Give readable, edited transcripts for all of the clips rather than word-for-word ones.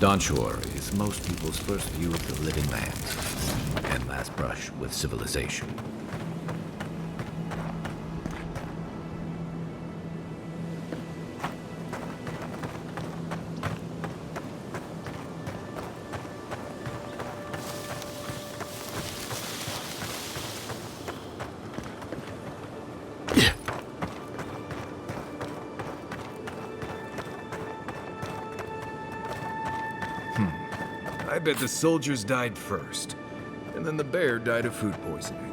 Dawnshore is most people's first view of the living lands, and last brush with civilization. I bet the soldiers died first, and then the bear died of food poisoning.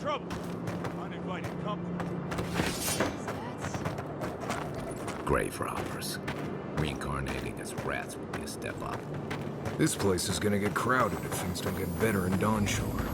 Trouble. Uninvited company. Grave robbers. Reincarnating as rats would be a step up. This place is gonna get crowded if things don't get better in Dawnshore.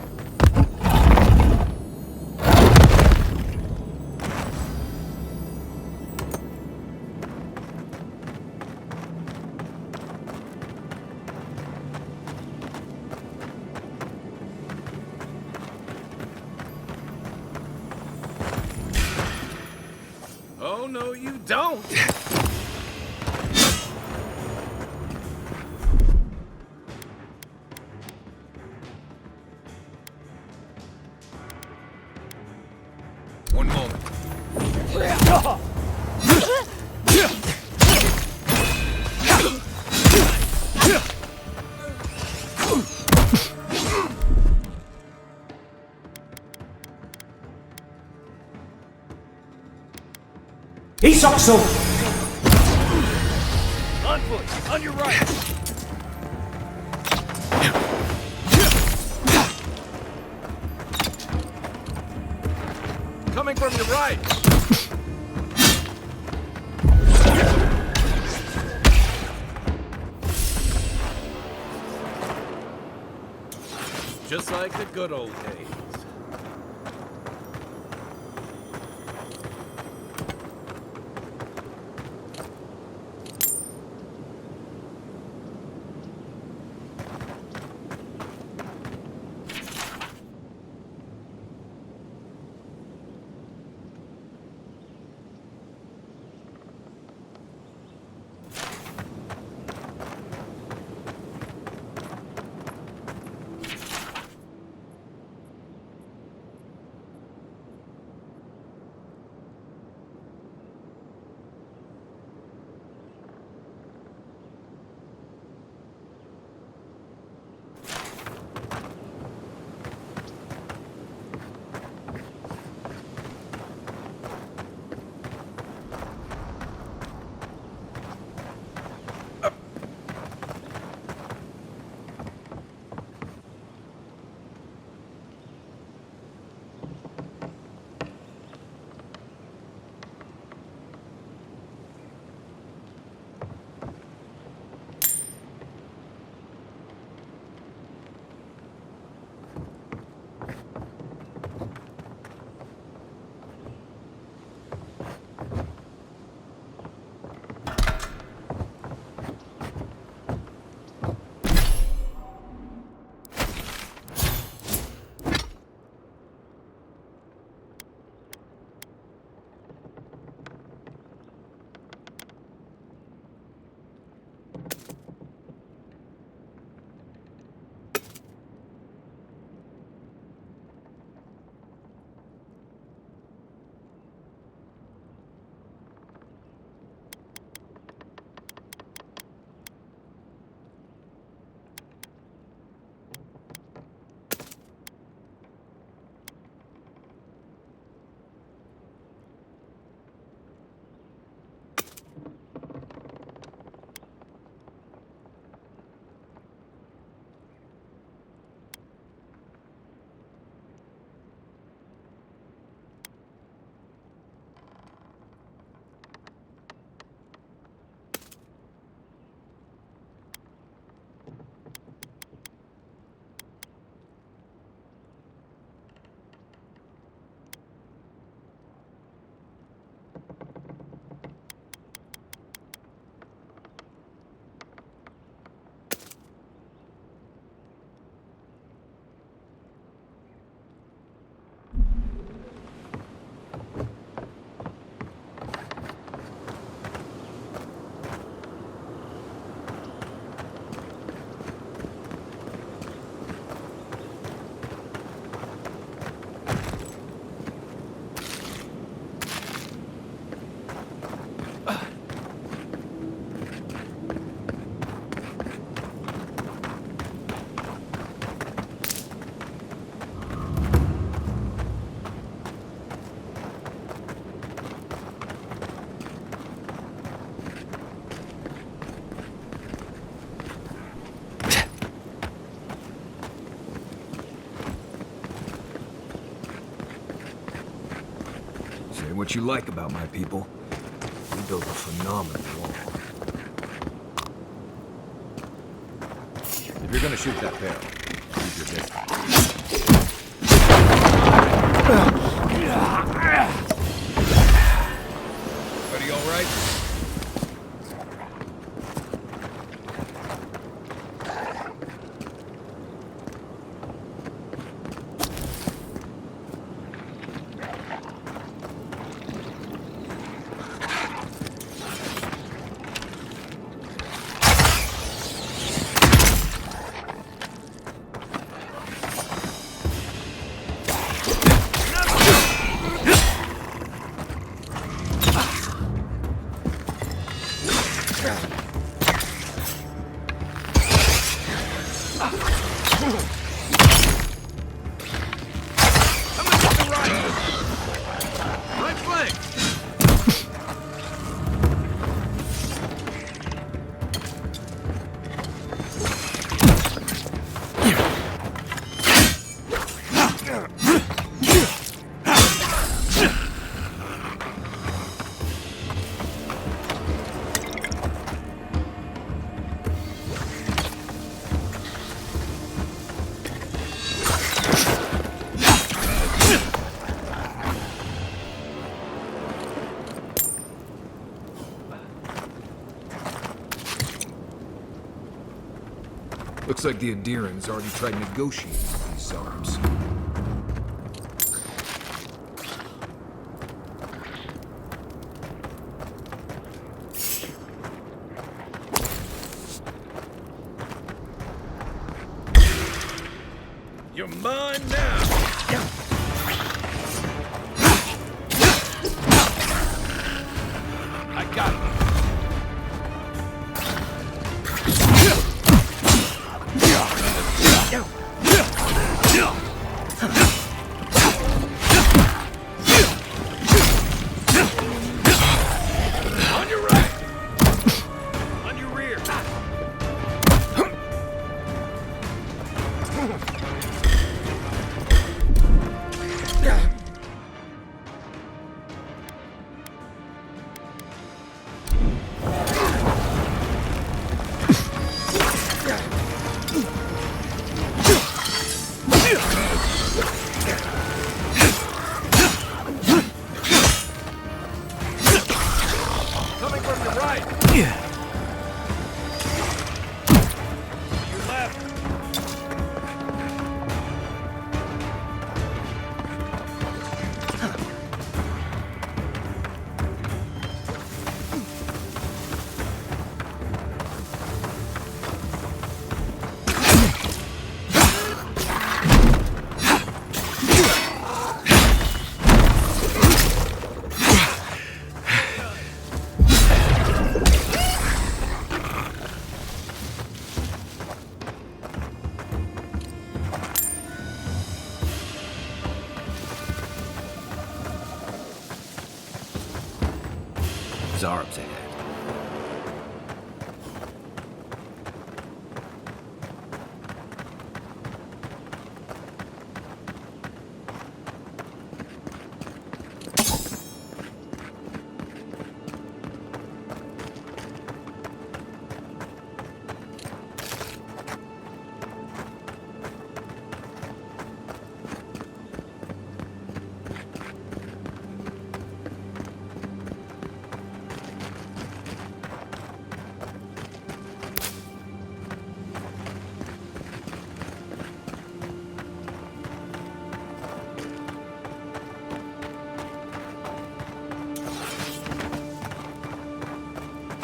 no, you don't! One moment. He's awesome! On foot, on your right! Coming from your right! Just like the good old days. Say what you like about my people. We built a phenomenal wall. If you're gonna shoot that barrel, keep your distance. Buddy, all right? Coming to the right! Right flank! Looks like the Adirans already tried negotiating with these Zarbs. You're mine now! I got it! On your right! On your rear! Coming from your right! Yeah. Your left! Zarb's ahead.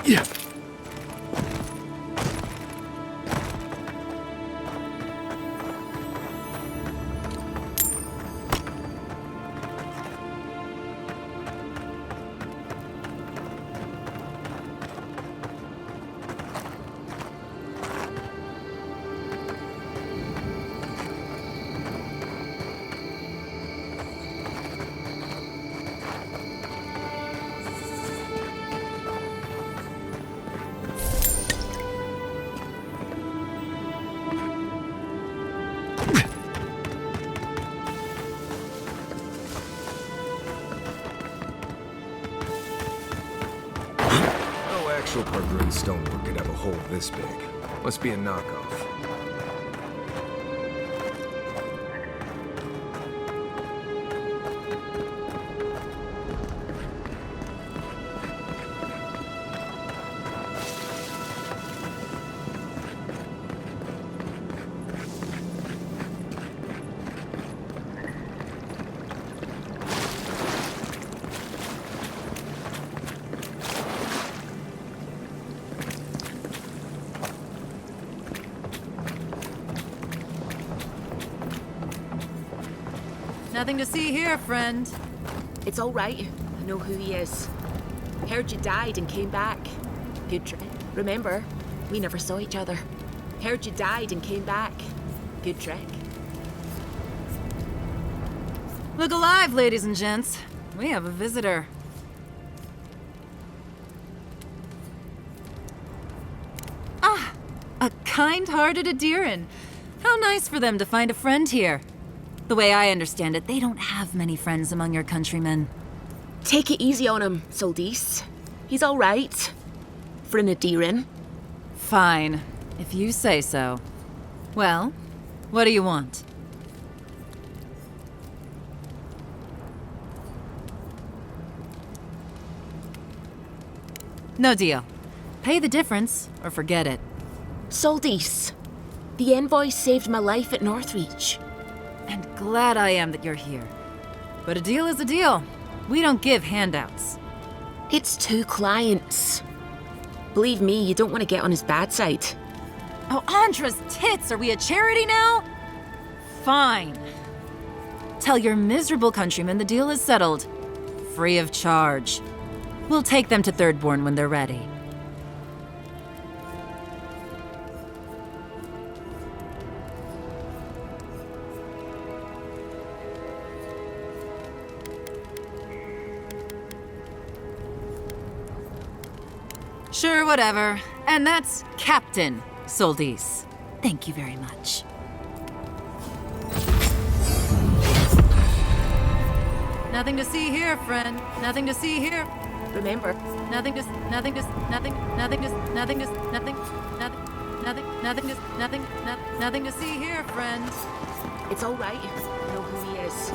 Yeah. No actual Pargrin stonework could have a hole this big. Must be a knockoff. Nothing to see here, friend. It's all right. I know who he is. Heard you died and came back. Good try. Remember, we never saw each other. Heard you died and came back. Good trick. Look alive, ladies and gents. We have a visitor. Ah, a kind-hearted Adiran. How nice for them to find a friend here. The way I understand it, they don't have many friends among your countrymen. Take it easy on him, Soldis. He's all right. For an Adiran. Fine, if you say so. Well, what do you want? No deal. Pay the difference, or forget it. Soldis, the envoy saved my life at Northreach. And glad I am that you're here. But a deal is a deal. We don't give handouts. It's 2 clients. Believe me, you don't want to get on his bad side. Oh, Andra's tits! Are we a charity now? Fine. Tell your miserable countrymen the deal is settled. Free of charge. We'll take them to Thirdborn when they're ready. Sure, whatever. And that's Captain Soldis. Thank you very much. Nothing to see here, friend. Nothing to see here. Remember, Nothing to nothing to nothing nothing to nothing to nothing nothing to see here, friend. it's all right. I know who he is.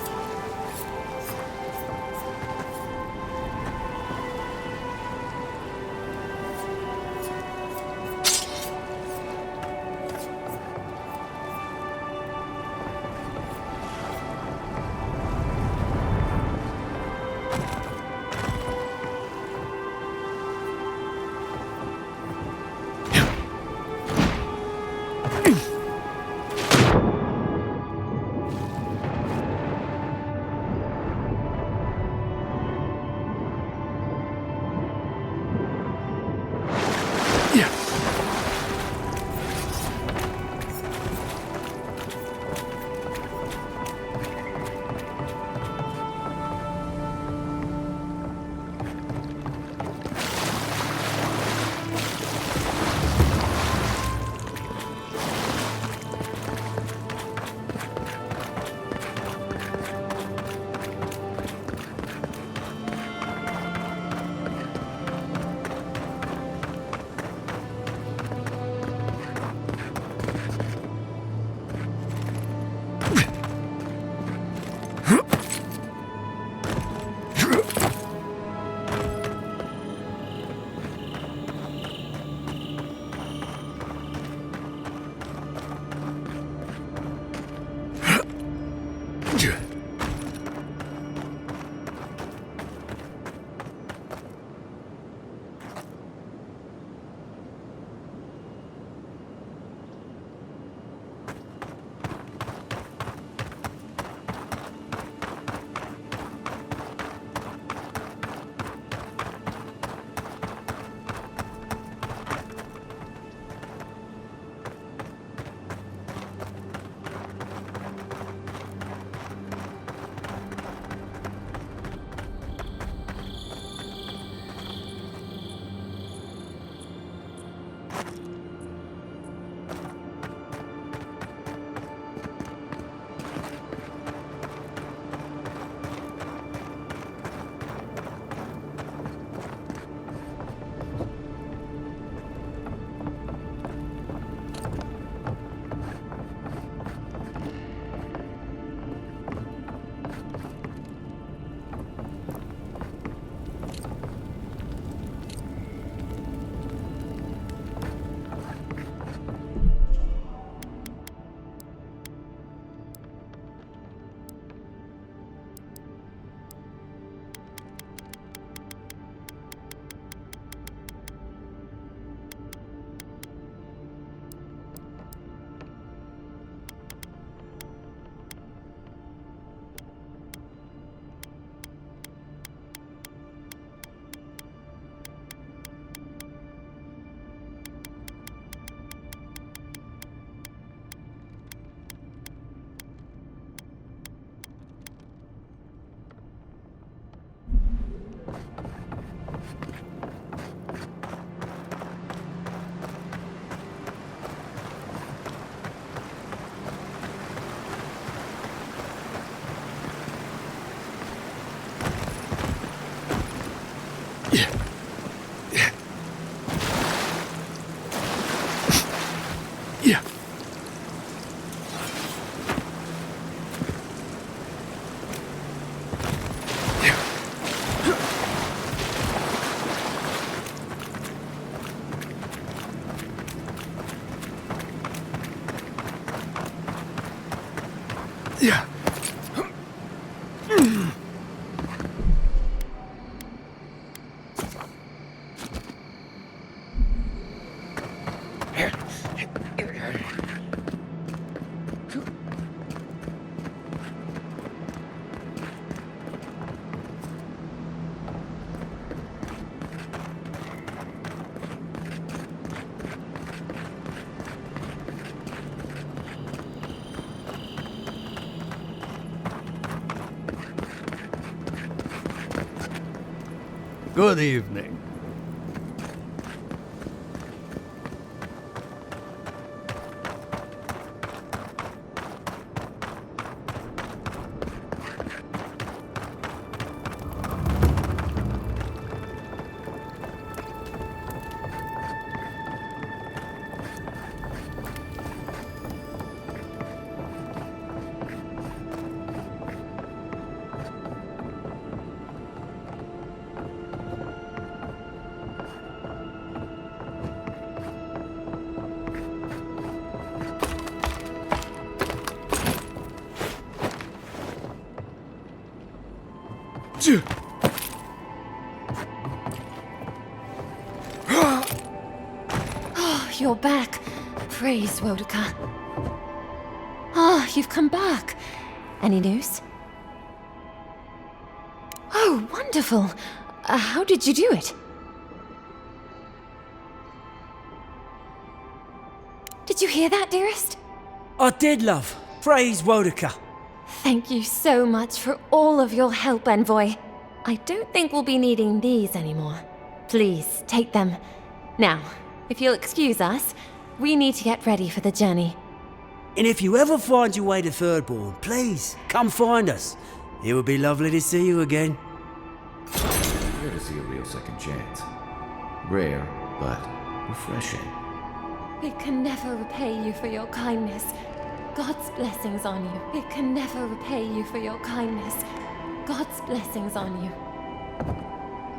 Yeah. Yeah. Good evening. You're back. Praise Wodaka. Ah, you've come back. Any news? Oh, wonderful. How did you do it? Did you hear that, dearest? I did, love. Praise Wodaka. Thank you so much for all of your help, Envoy. I don't think we'll be needing these anymore. Please, take them. Now, if you'll excuse us, we need to get ready for the journey. And if you ever find your way to Thirdborn, please, come find us. It would be lovely to see you again. Rare to see a real second chance. Rare, but refreshing. We can never repay you for your kindness. God's blessings on you. We can never repay you for your kindness. God's blessings on you.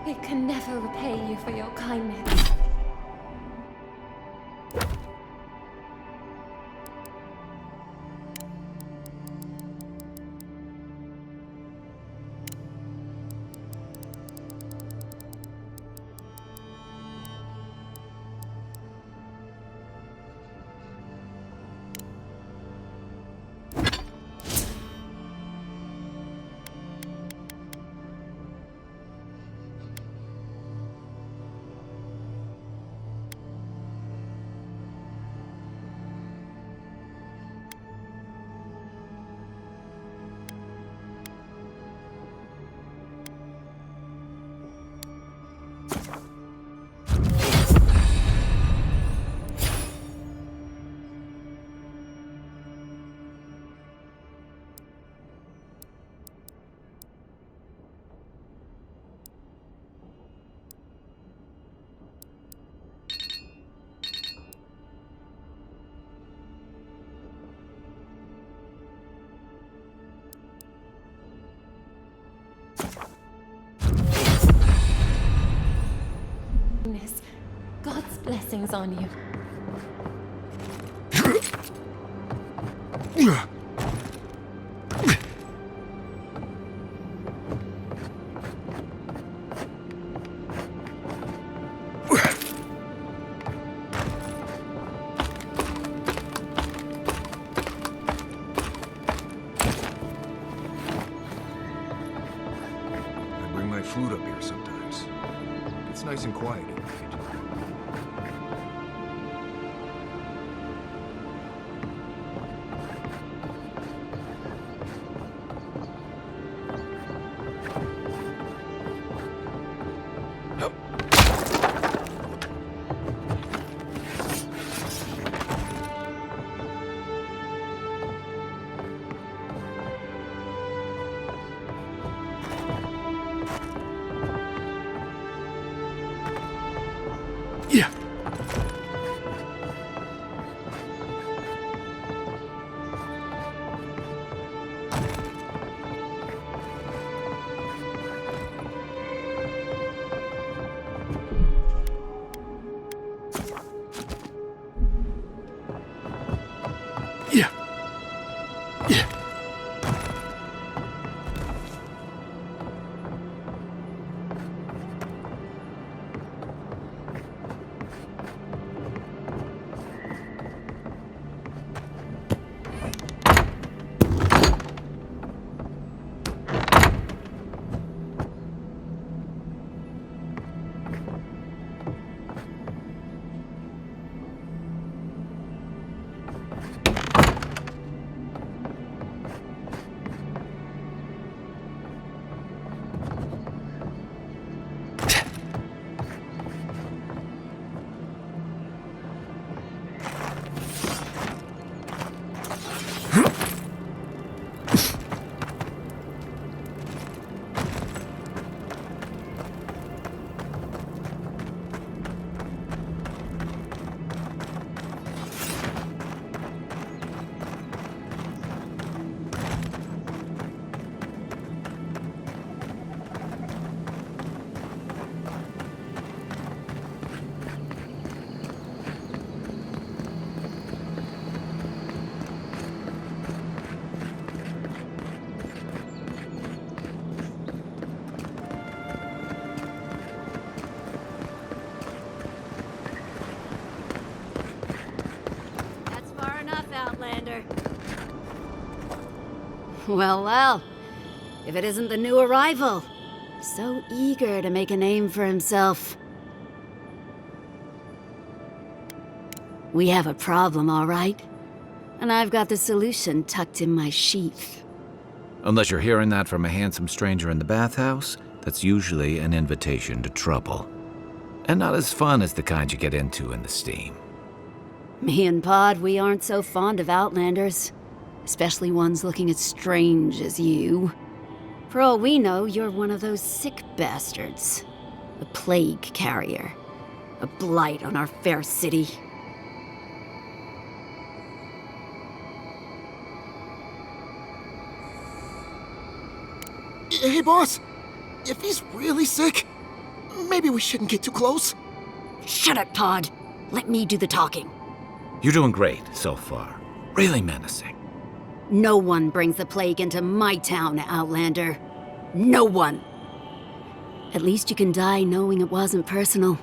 We can never repay you for your kindness. God's blessings on you. I bring my flute up here sometimes. It's nice and quiet at night. Yeah. Yeah. That's far enough, Outlander. Well, well. If it isn't the new arrival. So eager to make a name for himself. We have a problem, all right? And I've got the solution tucked in my sheath. Unless you're hearing that from a handsome stranger in the bathhouse, that's usually an invitation to trouble. And not as fun as the kind you get into in the steam. Me and Pod, we aren't so fond of Outlanders. Especially ones looking as strange as you. For all we know, you're one of those sick bastards. A plague carrier. A blight on our fair city. Hey, boss. If he's really sick, maybe we shouldn't get too close. Shut it, Pod. Let me do the talking. You're doing great so far. Really menacing. No one brings the plague into my town, Outlander. No one. At least you can die knowing it wasn't personal.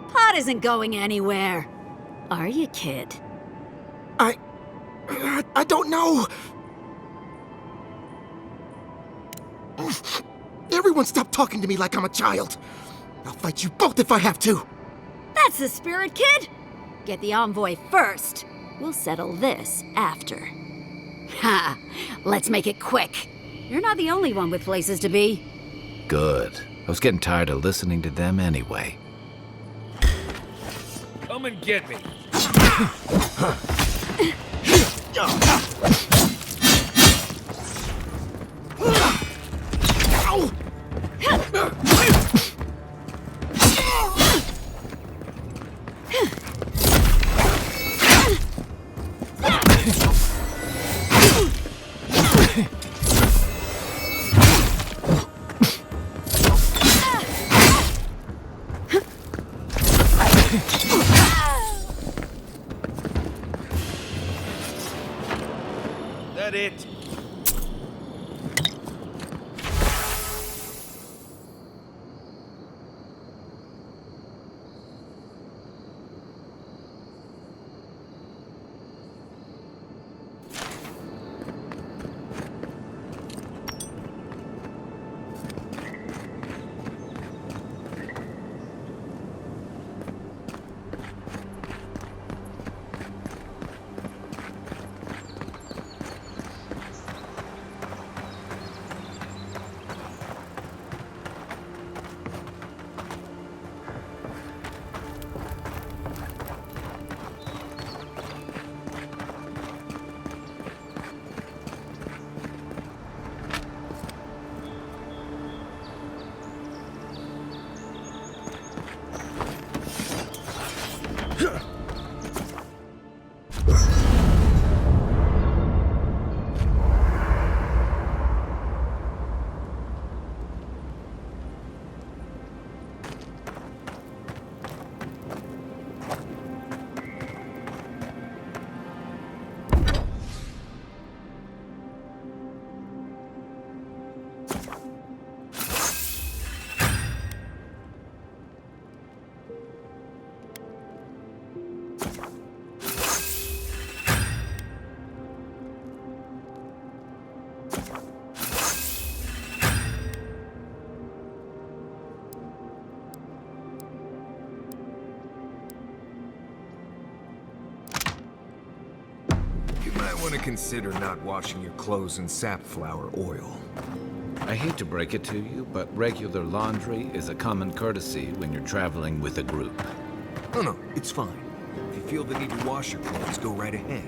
Pot isn't going anywhere. Are you, kid? I don't know. Everyone stop talking to me like I'm a child. I'll fight you both if I have to. That's the spirit, kid! Get the envoy first. We'll settle this after. Ha! Let's make it quick. You're not the only one with places to be. Good. I was getting tired of listening to them anyway. Come and get me. That it? want to consider not washing your clothes in safflower oil. I hate to break it to you, but regular laundry is a common courtesy when you're traveling with a group. No, it's fine. If you feel the need to wash your clothes, go right ahead.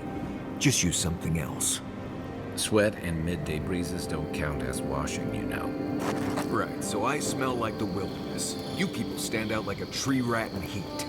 Just use something else. Sweat and midday breezes don't count as washing, you know. Right, so I smell like the wilderness. You people stand out like a tree rat in heat.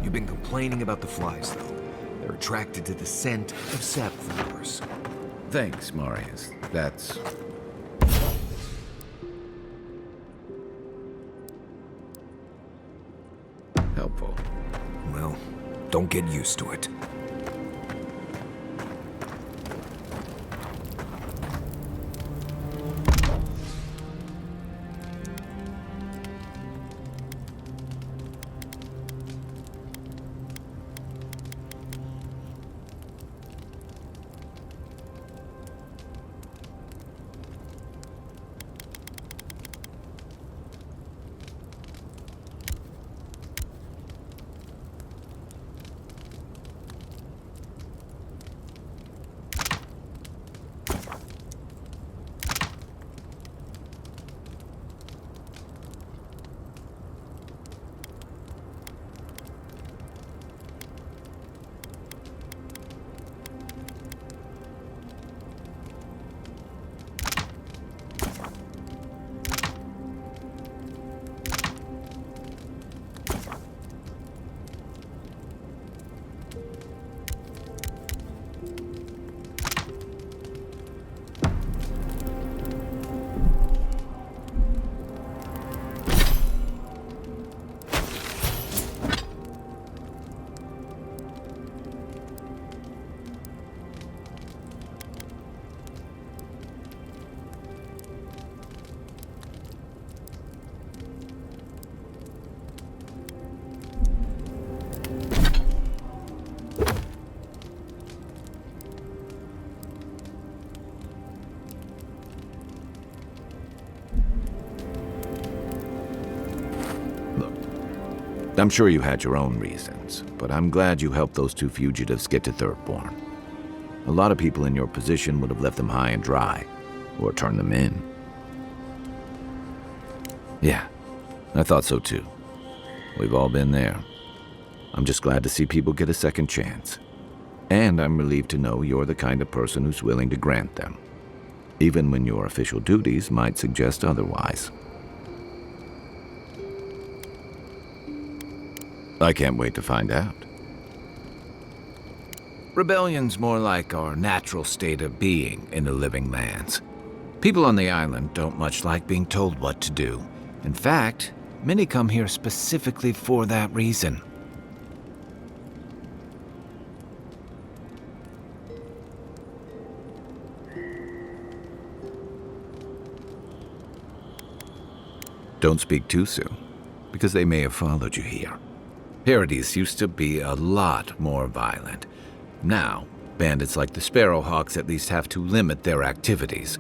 You've been complaining about the flies, though. They're attracted to the scent of sap flowers. Thanks, Marius. That's... helpful. Well, don't get used to it. I'm sure you had your own reasons, but I'm glad you helped those two fugitives get to Thirdborn. A lot of people in your position would have left them high and dry, or turned them in. Yeah, I thought so too. We've all been there. I'm just glad to see people get a second chance. And I'm relieved to know you're the kind of person who's willing to grant them, even when your official duties might suggest otherwise. I can't wait to find out. Rebellion's more like our natural state of being in the living lands. People on the island don't much like being told what to do. In fact, many come here specifically for that reason. Don't speak too soon, because they may have followed you here. Paradise used to be a lot more violent. Now, bandits like the Sparrowhawks at least have to limit their activities.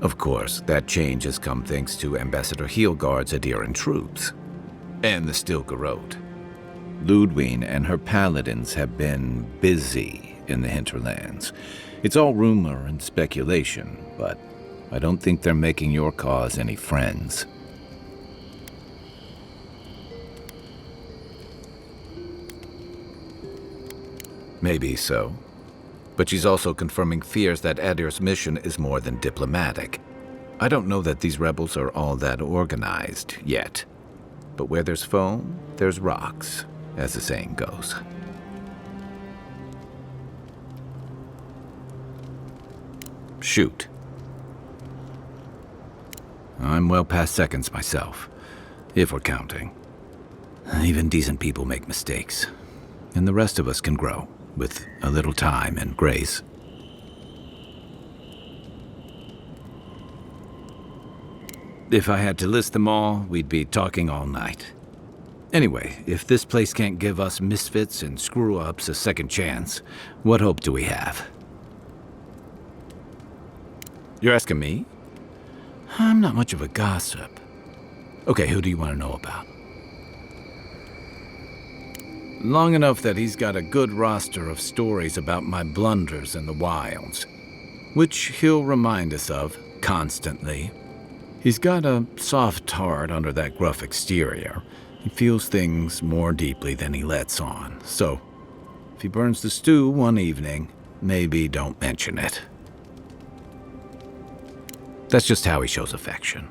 Of course, that change has come thanks to Ambassador Heelguard's adherent troops. And the Stilgar Road. Ludwine and her paladins have been busy in the hinterlands. It's all rumor and speculation, but I don't think they're making your cause any friends. Maybe so. But she's also confirming fears that Adir's mission is more than diplomatic. I don't know that these rebels are all that organized yet. But where there's foam, there's rocks, as the saying goes. Shoot. I'm well past seconds myself, if we're counting. Even decent people make mistakes, and the rest of us can grow with a little time and grace. If I had to list them all, we'd be talking all night. Anyway, if this place can't give us misfits and screw-ups a second chance, what hope do we have? You're asking me? I'm not much of a gossip. Okay, who do you want to know about? Long enough that he's got a good roster of stories about my blunders in the wilds, which he'll remind us of constantly. He's got a soft heart under that gruff exterior. He feels things more deeply than he lets on, so if he burns the stew one evening, maybe don't mention it. That's just how he shows affection.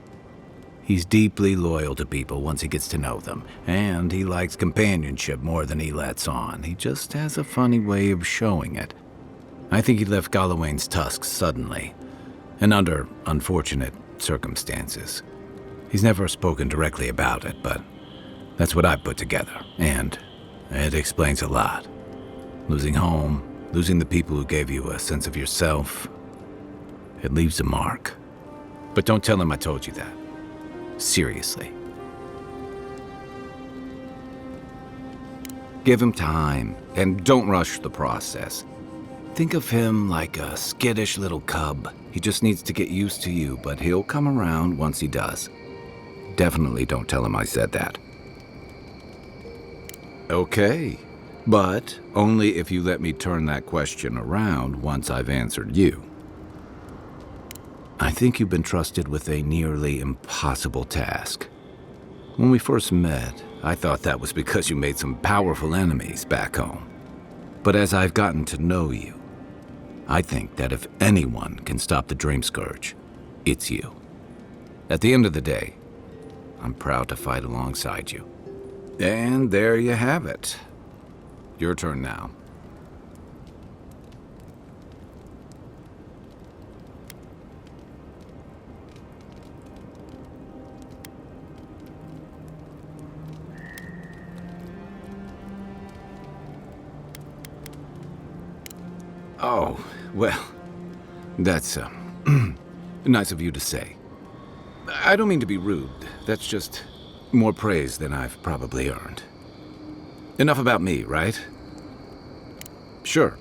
He's deeply loyal to people once he gets to know them, and he likes companionship more than he lets on. He just has a funny way of showing it. I think he left Galawain's tusks suddenly, and under unfortunate circumstances. He's never spoken directly about it, but that's what I've put together, and it explains a lot. Losing home, losing the people who gave you a sense of yourself, it leaves a mark. But don't tell him I told you that. Seriously. Give him time, and don't rush the process. Think of him like a skittish little cub. He just needs to get used to you, but he'll come around once he does. Definitely don't tell him I said that. Okay, but only if you let me turn that question around once I've answered you. I think you've been trusted with a nearly impossible task. When we first met, I thought that was because you made some powerful enemies back home. But as I've gotten to know you, I think that if anyone can stop the Dream Scourge, it's you. At the end of the day, I'm proud to fight alongside you. And there you have it. Your turn now. Oh, well, that's nice of you to say. I don't mean to be rude. That's just more praise than I've probably earned. Enough about me, right? Sure.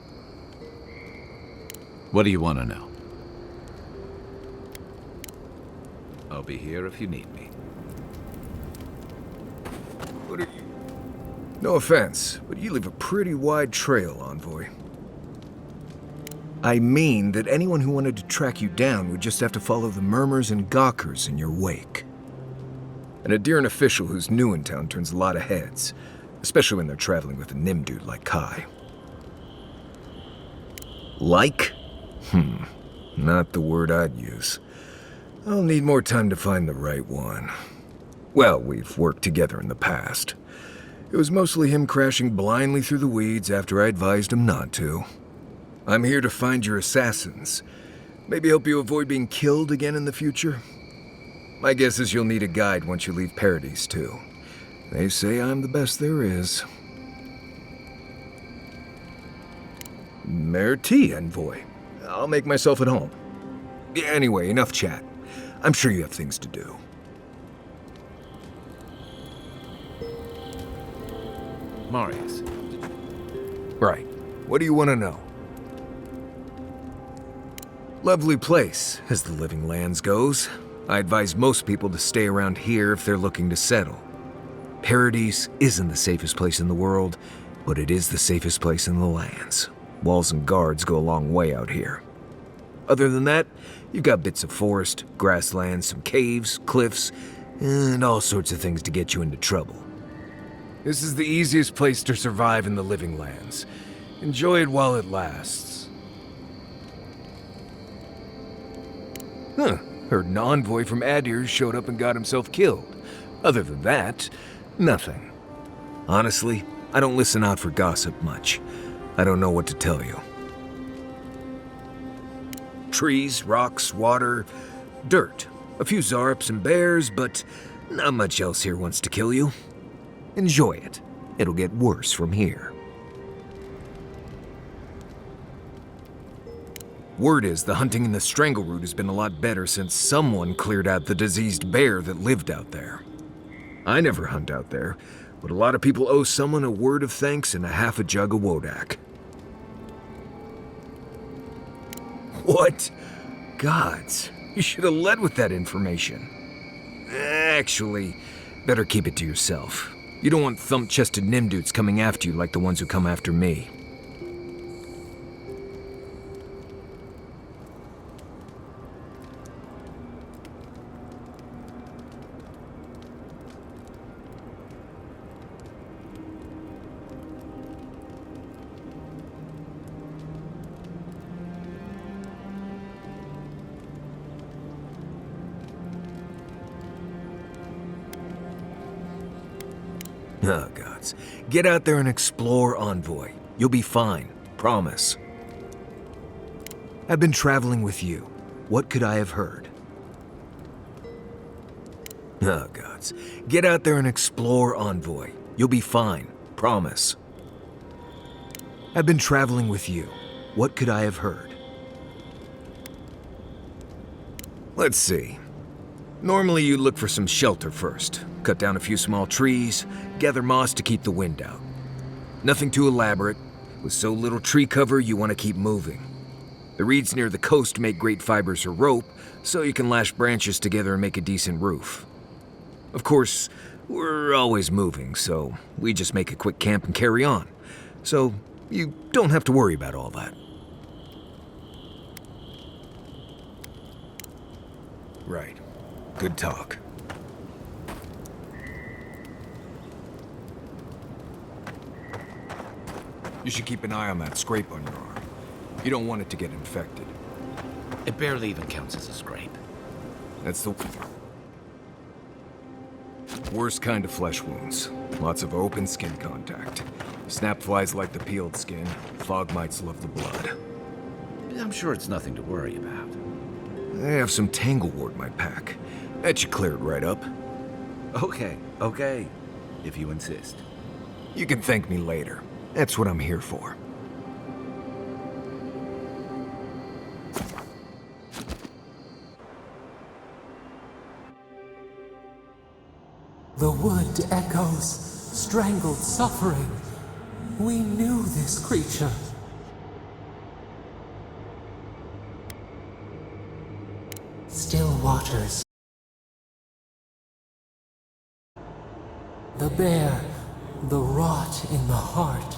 What do you want to know? I'll be here if you need me. What are you... No offense, but you leave a pretty wide trail, Envoy. I mean that anyone who wanted to track you down would just have to follow the murmurs and gawkers in your wake. An Adiran official who's new in town turns a lot of heads, especially when they're traveling with a Nim dude like Kai. Like? Not the word I'd use. I'll need more time to find the right one. Well, we've worked together in the past. It was mostly him crashing blindly through the weeds after I advised him not to. I'm here to find your assassins. Maybe help you avoid being killed again in the future. My guess is you'll need a guide once you leave Paradise, too. They say I'm the best there is. Merci, Envoy. I'll make myself at home. Anyway, enough chat. I'm sure you have things to do. Marius. Right. What do you want to know? Lovely place, as the Living Lands goes. I advise most people to stay around here if they're looking to settle. Paradise isn't the safest place in the world, but it is the safest place in the lands. Walls and guards go a long way out here. Other than that, you've got bits of forest, grasslands, some caves, cliffs, and all sorts of things to get you into trouble. This is the easiest place to survive in the living lands. Enjoy it while it lasts. Heard an envoy from Adir showed up and got himself killed. Other than that, nothing. Honestly, I don't listen out for gossip much. I don't know what to tell you. Trees, rocks, water, dirt. A few Zarps and bears, but not much else here wants to kill you. Enjoy it. It'll get worse from here. Word is the hunting in the Strangleroot has been a lot better since someone cleared out the diseased bear that lived out there. I never hunt out there, but a lot of people owe someone a word of thanks and a half a jug of Wodak. What? Gods, you should have led with that information. Actually, better keep it to yourself. You don't want thump-chested Nimdudes coming after you like the ones who come after me. Oh, gods. Get out there and explore, Envoy. You'll be fine. Promise. I've been traveling with you. What could I have heard? Oh, gods. Get out there and explore, Envoy. You'll be fine. Promise. I've been traveling with you. What could I have heard? Let's see. Normally you look for some shelter first. Cut down a few small trees, gather moss to keep the wind out. Nothing too elaborate. With so little tree cover, you want to keep moving. The reeds near the coast make great fibers for rope, so you can lash branches together and make a decent roof. Of course, we're always moving, so we just make a quick camp and carry on. So you don't have to worry about all that. Right. Good talk. You should keep an eye on that scrape on your arm. You don't want it to get infected. It barely even counts as a scrape. That's the worst kind of flesh wounds. Lots of open skin contact. Snap flies like the peeled skin. Fog mites love the blood. I'm sure it's nothing to worry about. I have some tanglewort in my pack. That should clear it right up. Okay. If you insist. You can thank me later. That's what I'm here for. The wood echoes, strangled suffering. We knew this creature. Still waters. The bear, the rot in the heart.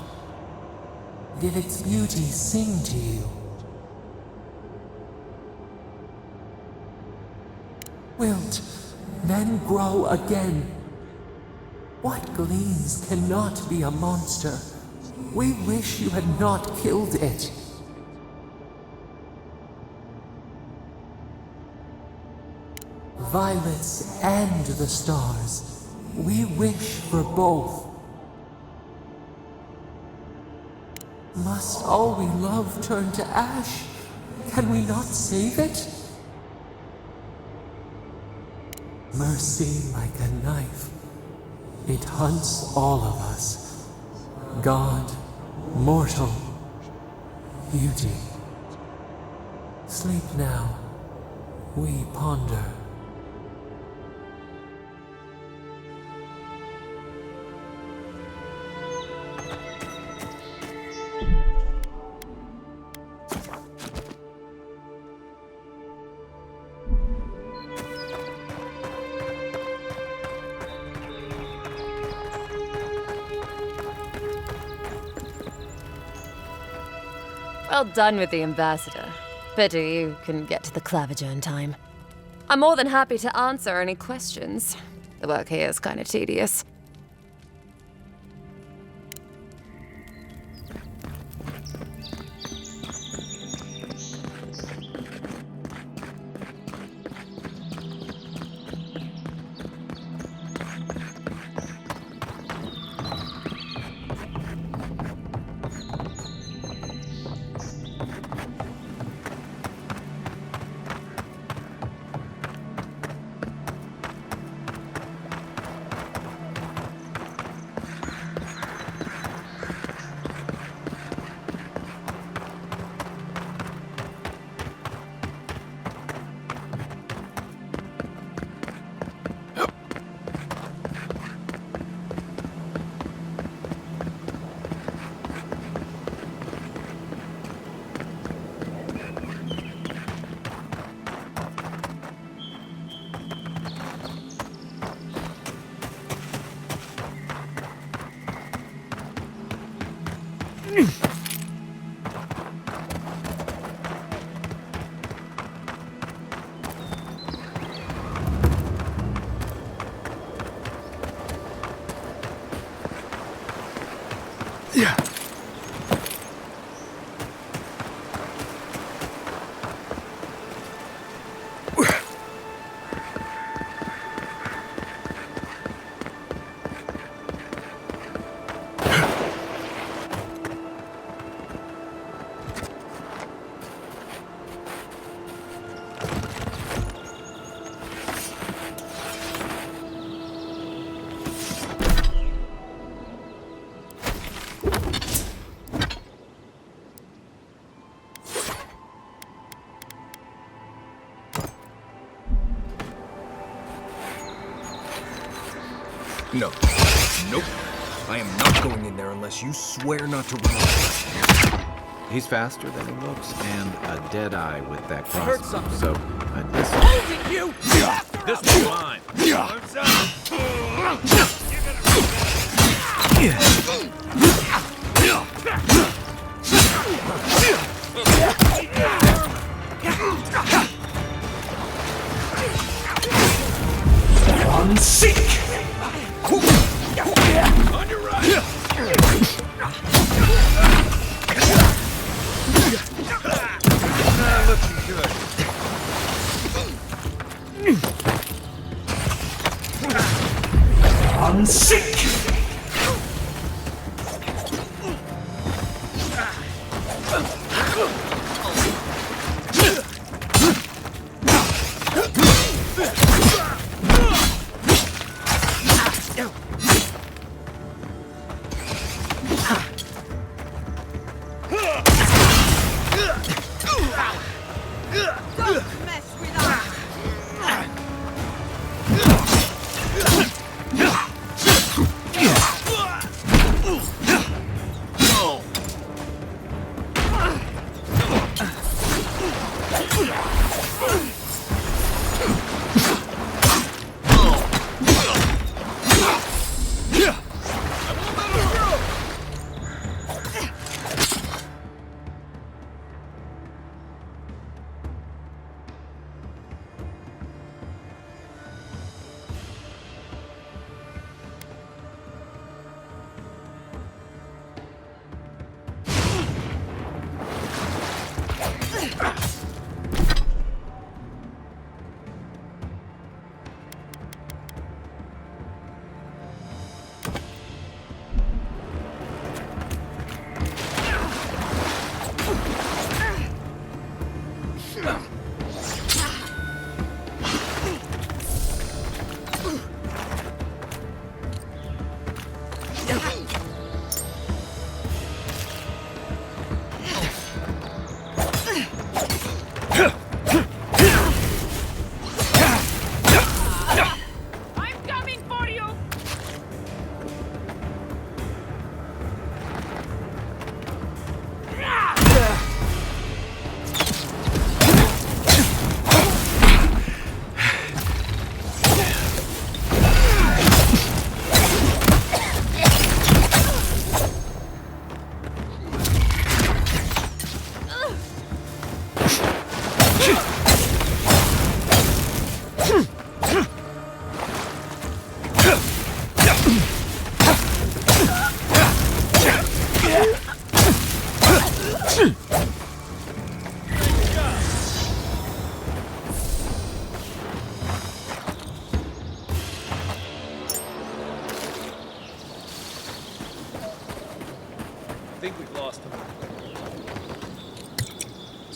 Did its beauty sing to you? Wilt, then grow again. What gleams cannot be a monster? We wish you had not killed it. Violets and the stars. We wish for both. Must all we love turn to ash? Can we not save it? Mercy like a knife. It hunts all of us. God, mortal, beauty. Sleep now. We ponder. Well done with the ambassador. Pity you couldn't get to the Clavager in time. I'm more than happy to answer any questions. The work here is kind of tedious. No. Nope. I am not going in there unless you swear not to run away. He's faster than he looks, and a dead eye with that crossbow. So, I'd listen. Hold it, you! This one's mine. Unseek! On your right! Looking good. Unseek!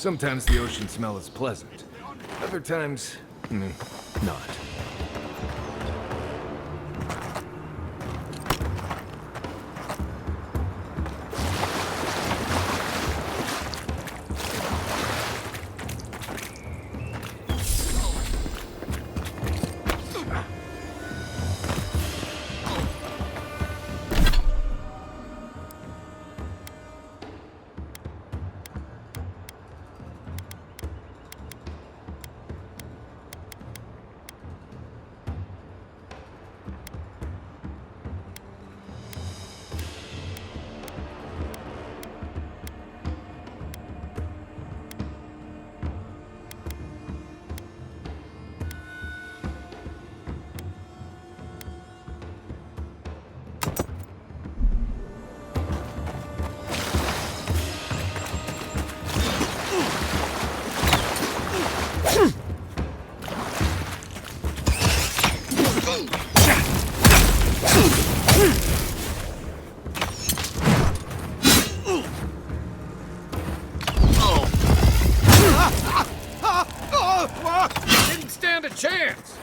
Sometimes the ocean smell is pleasant. Other times, not. Didn't stand a chance!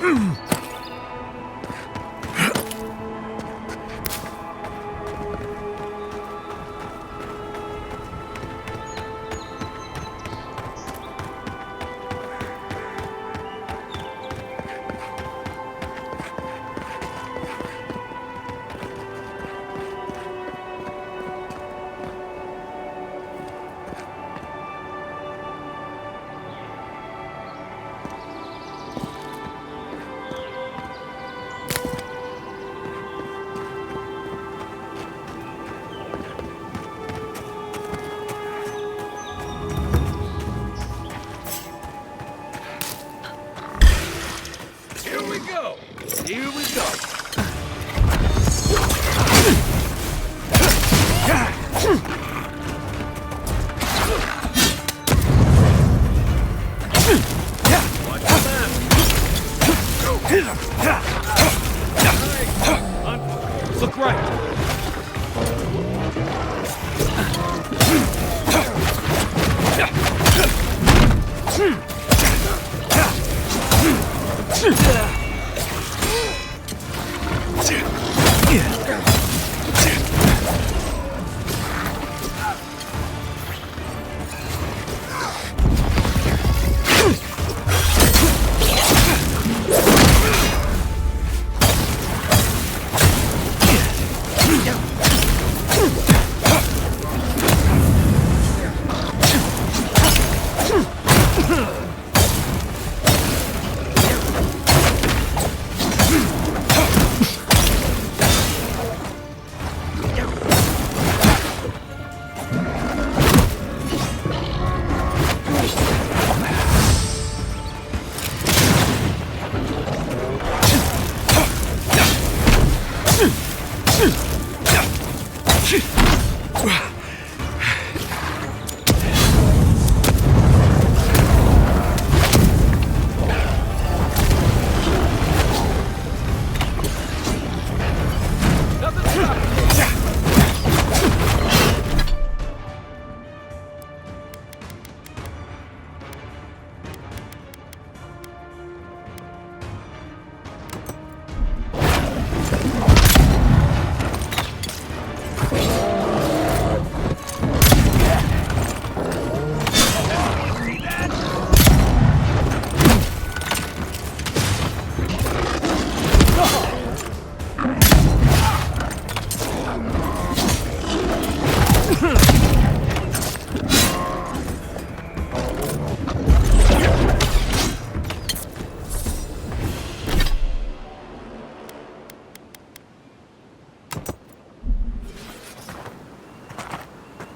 Look right!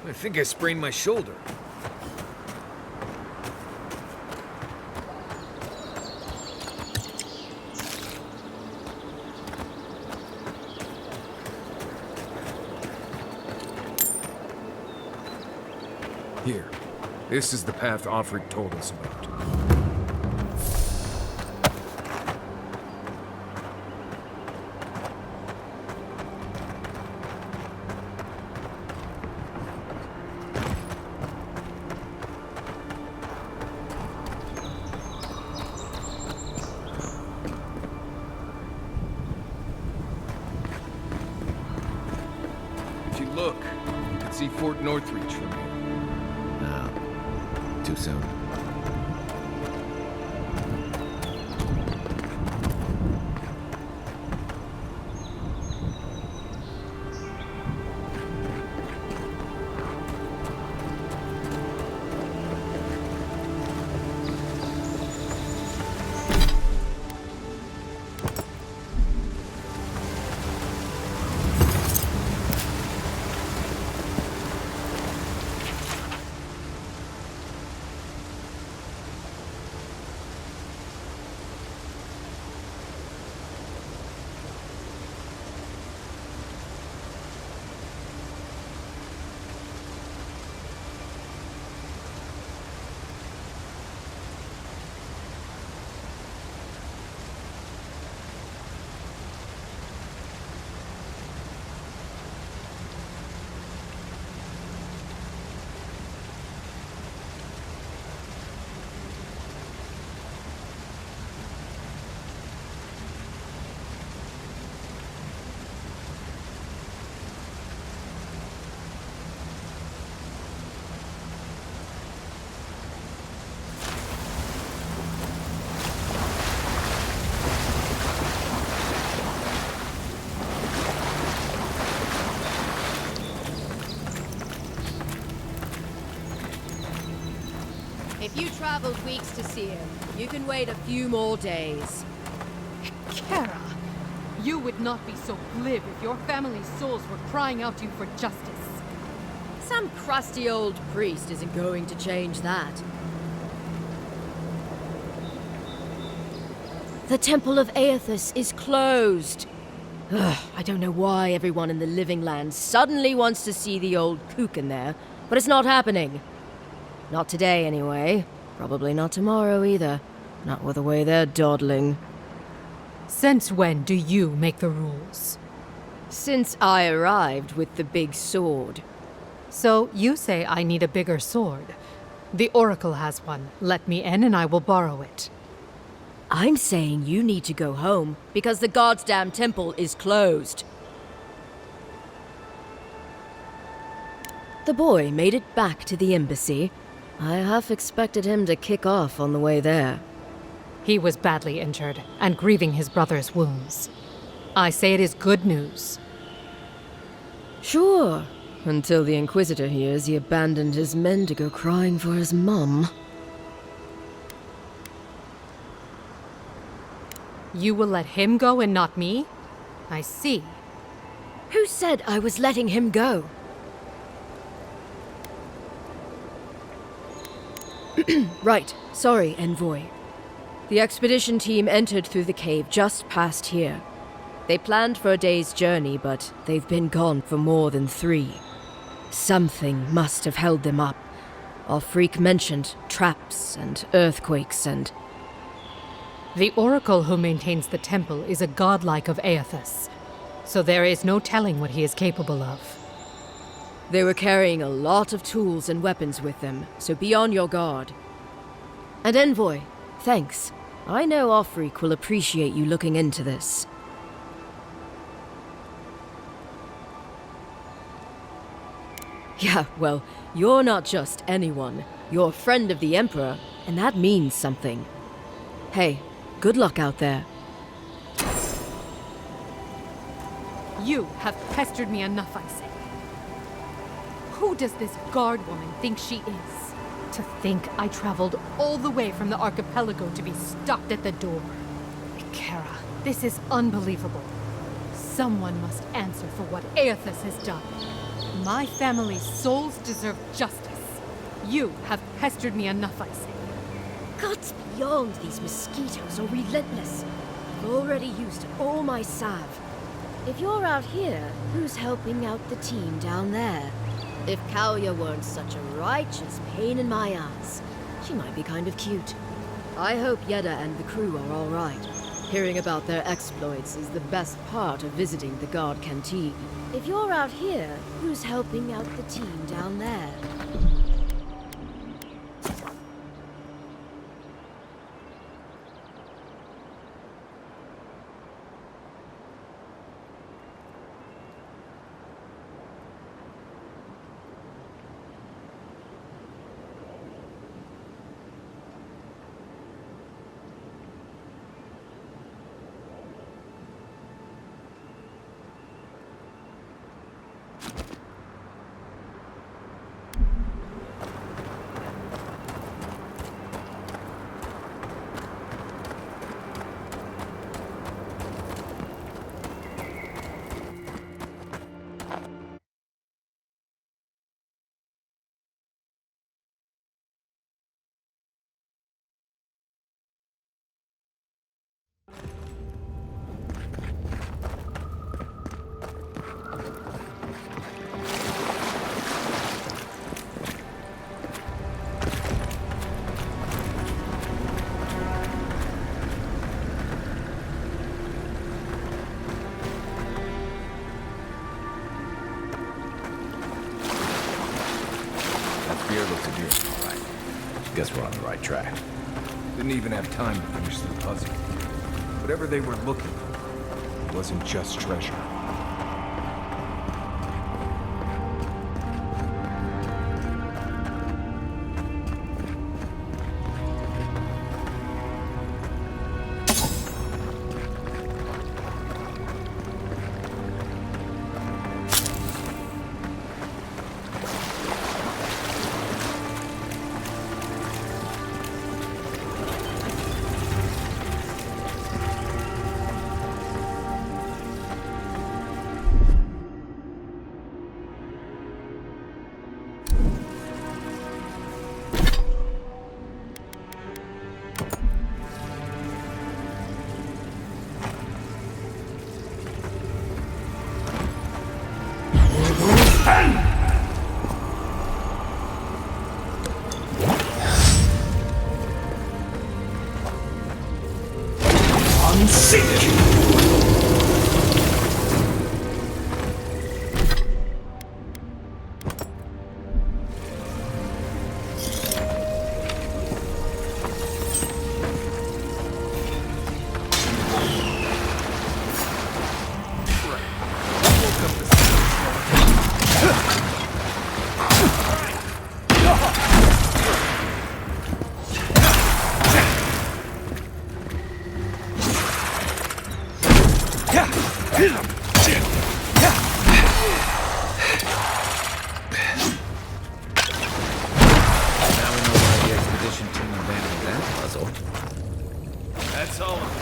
I think I sprained my shoulder. Here. This is the path Offred told us about. If you look, you can see Fort Northreach from here. Too soon. traveled weeks to see him. You can wait a few more days. Kara, you would not be so glib if your family's souls were crying out to you for justice. Some crusty old priest isn't going to change that. The Temple of Aethys is closed. Ugh, I don't know why everyone in the Living Land suddenly wants to see the old kook in there, but it's not happening. Not today, anyway. Probably not tomorrow, either. Not with the way they're dawdling. Since when do you make the rules? Since I arrived with the big sword. So you say I need a bigger sword. The Oracle has one. Let me in and I will borrow it. I'm saying you need to go home because the goddamn temple is closed. The boy made it back to the embassy. I half expected him to kick off on the way there. He was badly injured and grieving his brother's wounds. I say it is good news. Sure, until the Inquisitor hears he abandoned his men to go crying for his mum. You will let him go and not me? I see. Who said I was letting him go? Right, sorry, Envoy. The expedition team entered through the cave just past here. They planned for a day's journey, but they've been gone for more than 3. Something must have held them up. Our freak mentioned traps and earthquakes and... The Oracle who maintains the temple is a godlike of Aethys, so there is no telling what he is capable of. They were carrying a lot of tools and weapons with them, so be on your guard. And Envoy, thanks. I know our freak will appreciate you looking into this. Yeah, well, you're not just anyone. You're a friend of the Emperor, and that means something. Hey, good luck out there. You have pestered me enough, I say. Who does this guard woman think she is? To think I traveled all the way from the archipelago to be stopped at the door. Kara, this is unbelievable. Someone must answer for what Aethys has done. My family's souls deserve justice. You have pestered me enough, I say. Gods beyond, these mosquitoes are relentless. I've already used all my salve. If you're out here, who's helping out the team down there? If Kalia weren't such a righteous pain in my ass, she might be kind of cute. I hope Yeda and the crew are all right. Hearing about their exploits is the best part of visiting the Guard Canteen. If you're out here, who's helping out the team down there? Looks a deal, all right. Guess we're on the right track. Didn't even have time to finish the puzzle. Whatever they were looking for wasn't just treasure. one seek! Now we know why the expedition team abandoned that puzzle. That's all of it.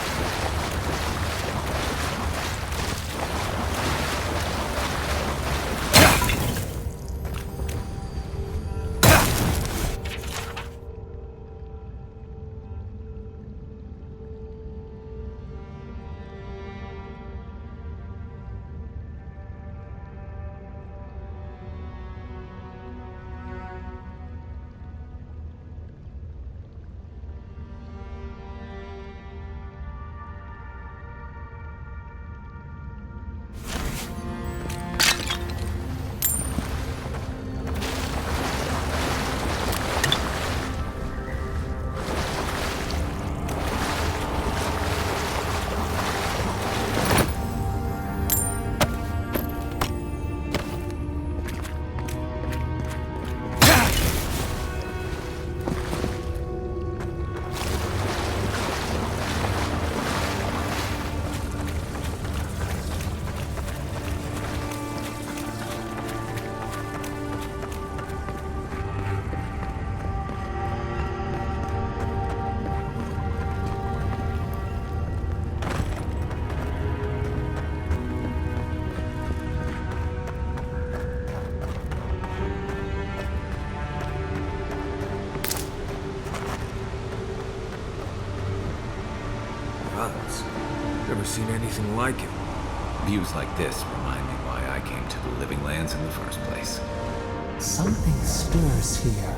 Never seen anything like it. Views like this remind me why I came to the Living Lands in the first place. Something stirs here.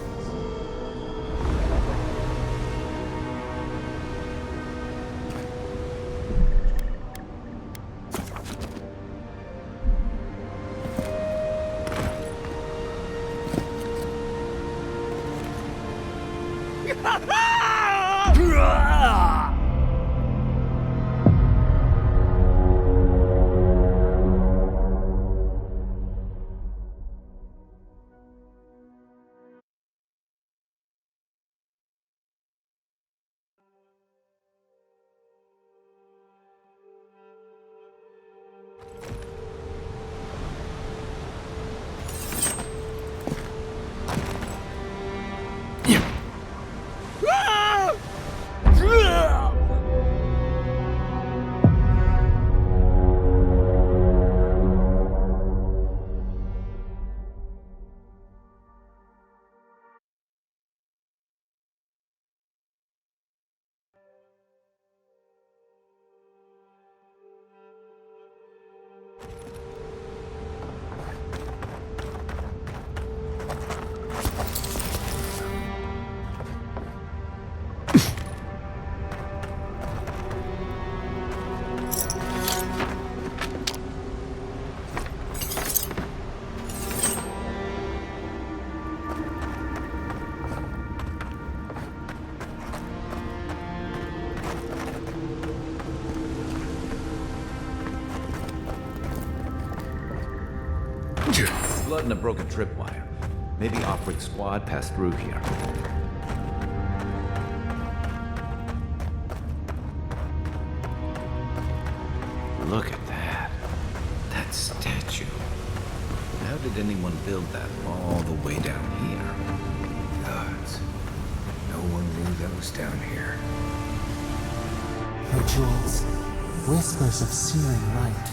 Blood and a broken tripwire. Maybe Operic squad passed through here. Look at that. That statue. How did anyone build that all the way down here? Gods. No one knew those down here. Her jewels, whispers of searing light.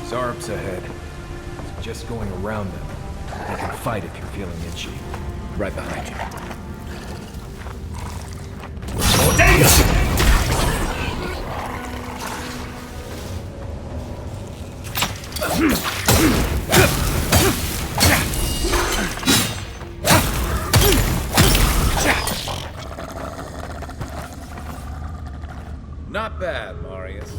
Zarps ahead. Just going around them. You can fight if you're feeling itchy. Right behind you. Not bad, Marius.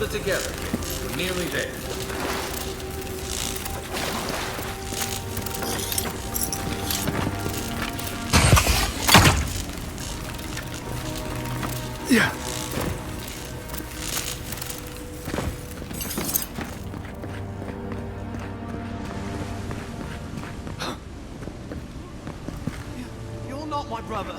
hold it together, kid. We're nearly there. Yeah. You're not my brother.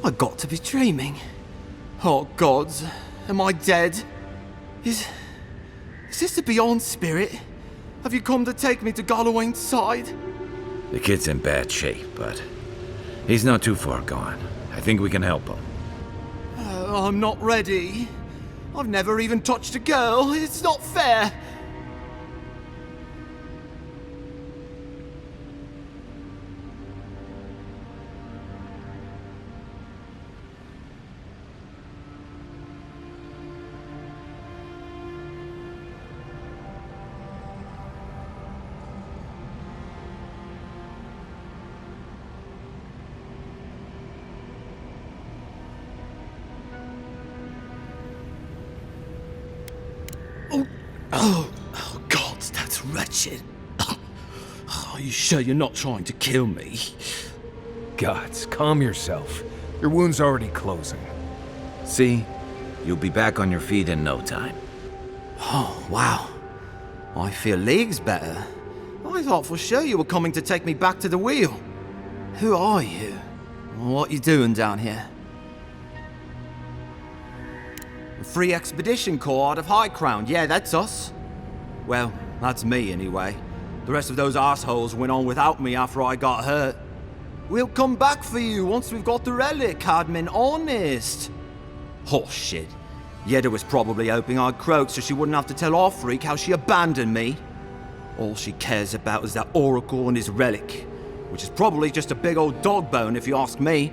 I got to be dreaming. Oh gods, am I dead? Is this the Beyond Spirit? Have you come to take me to Galloway's side? The kid's in bad shape, but he's not too far gone. I think we can help him. I'm not ready. I've never even touched a girl. It's not fair. Oh, God, that's wretched. Are you sure you're not trying to kill me? Gods, calm yourself. Your wound's already closing. See? You'll be back on your feet in no time. Oh, wow. I feel leagues better. I thought for sure you were coming to take me back to the wheel. Who are you? What you doing down here? A free expedition corps out of High Crown. Yeah, that's us. Well, that's me anyway. The rest of those assholes went on without me after I got hurt. We'll come back for you once we've got the relic, Cadman, honest. Oh, shit. Yeda was probably hoping I'd croak so she wouldn't have to tell our freak how she abandoned me. All she cares about is that Oracle and his relic, which is probably just a big old dog bone if you ask me.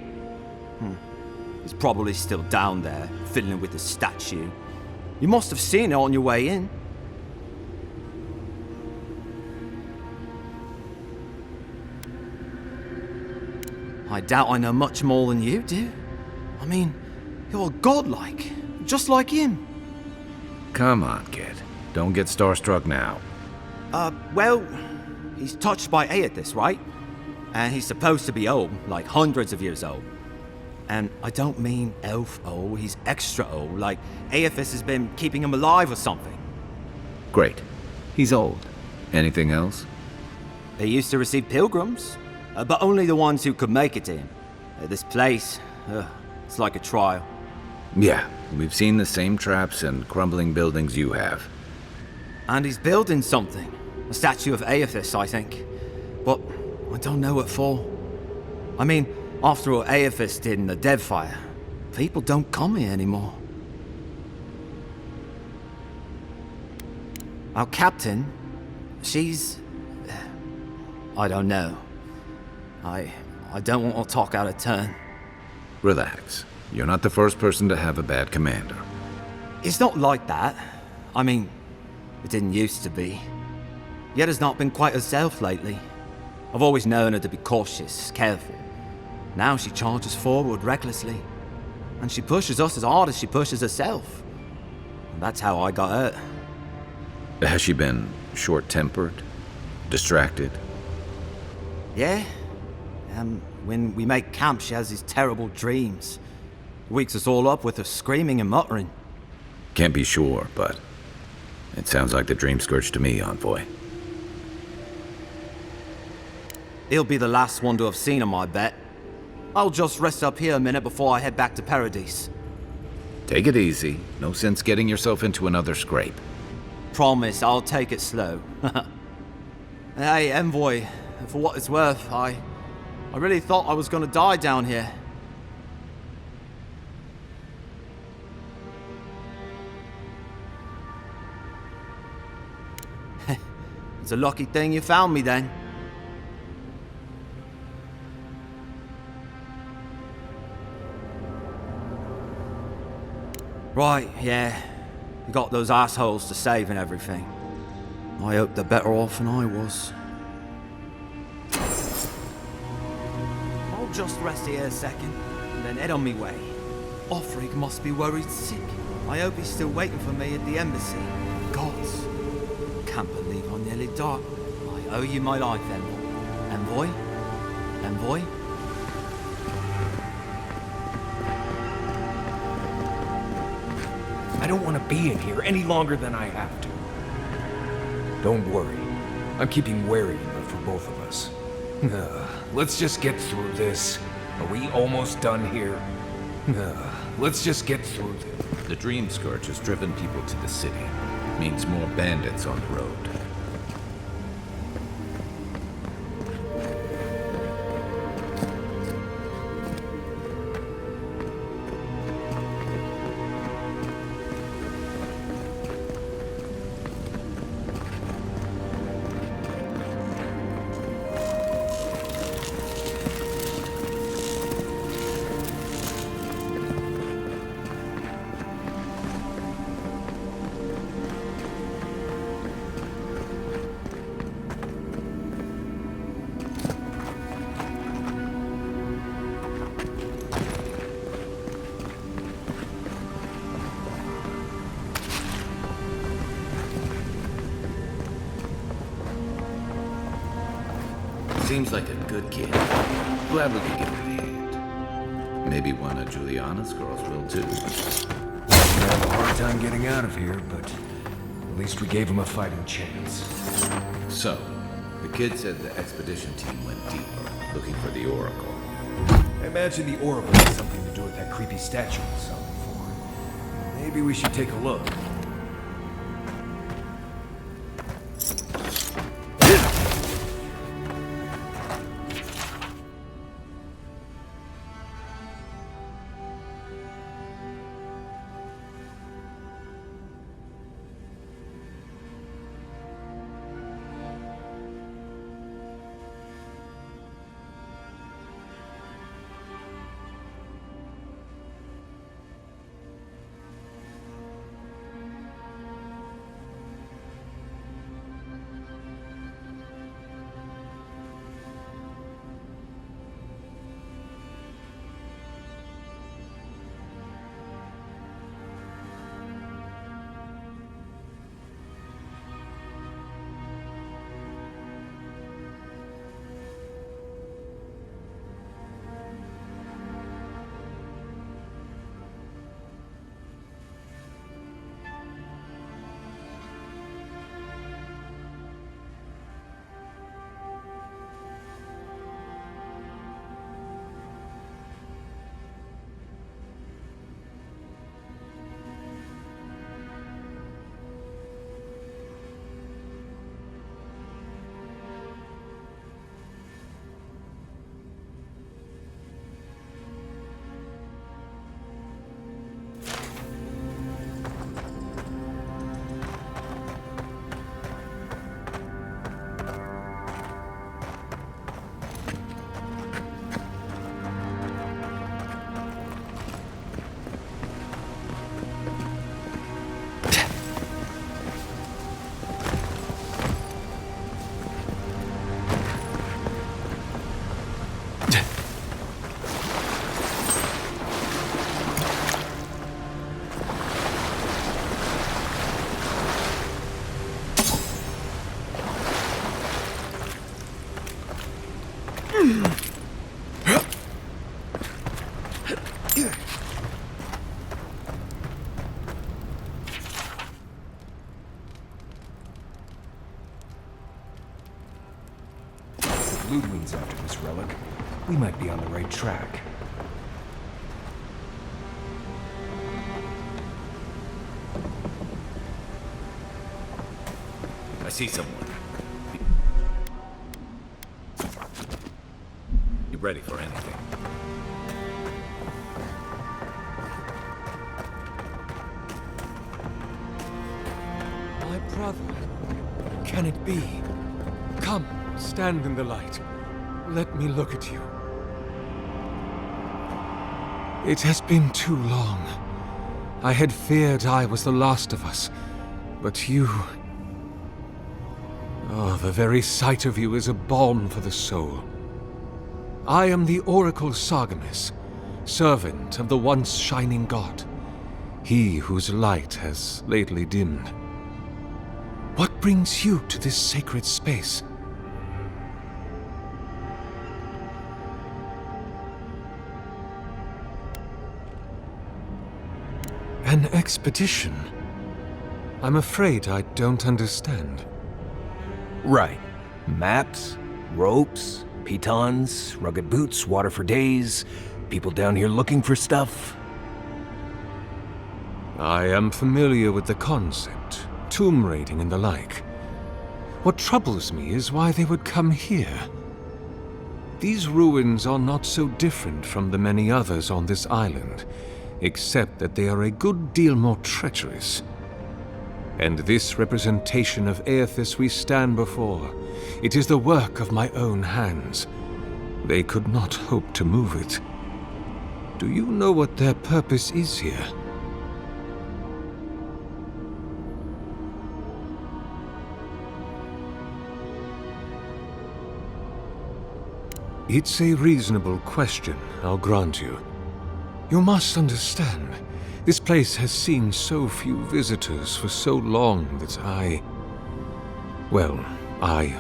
It's probably still down there, fiddling with the statue. You must have seen it on your way in. I doubt I know much more than you do. I mean, you're godlike, just like him. Come on, kid. Don't get starstruck now. Well, he's touched by Aethys, right? And he's supposed to be old, like hundreds of years old. And I don't mean elf old, he's extra old, like Aethys has been keeping him alive or something. Great. He's old. Anything else? He used to receive pilgrims, but only the ones who could make it to him. This place, it's like a trial. Yeah, we've seen the same traps and crumbling buildings you have. And he's building something. A statue of Aethys, I think. But I don't know what for. I mean, after what Aethys did in the Deadfire, people don't come here anymore. Our captain, she's... I don't know. I don't want to talk out of turn. Relax. You're not the first person to have a bad commander. It's not like that. I mean, it didn't used to be. Yeda's not been quite herself lately. I've always known her to be cautious, careful. Now she charges forward recklessly. And she pushes us as hard as she pushes herself. And that's how I got hurt. Has she been short-tempered? Distracted? Yeah. When we make camp, she has these terrible dreams. Wakes us all up with her screaming and muttering. Can't be sure, but it sounds like the dream scourge to me, Envoy. He'll be the last one to have seen him, I bet. I'll just rest up here a minute before I head back to Paradise. Take it easy. No sense getting yourself into another scrape. Promise, I'll take it slow. Hey, Envoy, for what it's worth, I really thought I was gonna die down here. It's a lucky thing you found me then. Right, yeah. You got those assholes to save and everything. I hope they're better off than I was. I'll just rest here a second, and then head on me way. Offrig must be worried sick. I hope he's still waiting for me at the embassy. Gods, can't believe I nearly died. I owe you my life, Envoy. Envoy? I don't want to be in here any longer than I have to. Don't worry. I'm keeping wary enough for both of us. Let's just get through this. Are we almost done here? Let's just get through this. The Dream Scourge has driven people to the city. Means more bandits on the road. Seems like a good kid. Glad we could give him a hand. Maybe one of Juliana's girls will too. I have a hard time getting out of here, but at least we gave him a fighting chance. So, the kid said the expedition team went deeper, looking for the Oracle. I imagine the Oracle has something to do with that creepy statue we saw before. Maybe we should take a look. Ludwig's after this relic. We might be on the right track. I see someone. You ready for anything? My brother. Can it be? Come, stand in the light. Let me look at you. It has been too long. I had feared I was the last of us, but you... Oh, the very sight of you is a balm for the soul. I am the Oracle Sargamis, servant of the once shining god, he whose light has lately dimmed. What brings you to this sacred space? An expedition? I'm afraid I don't understand. Right. Maps, ropes, pitons, rugged boots, water for days, people down here looking for stuff. I am familiar with the concept, tomb raiding and the like. What troubles me is why they would come here. These ruins are not so different from the many others on this island, except that they are a good deal more treacherous. And this representation of Aethys we stand before, it is the work of my own hands. They could not hope to move it. Do you know what their purpose is here? It's a reasonable question, I'll grant you. You must understand, this place has seen so few visitors for so long that I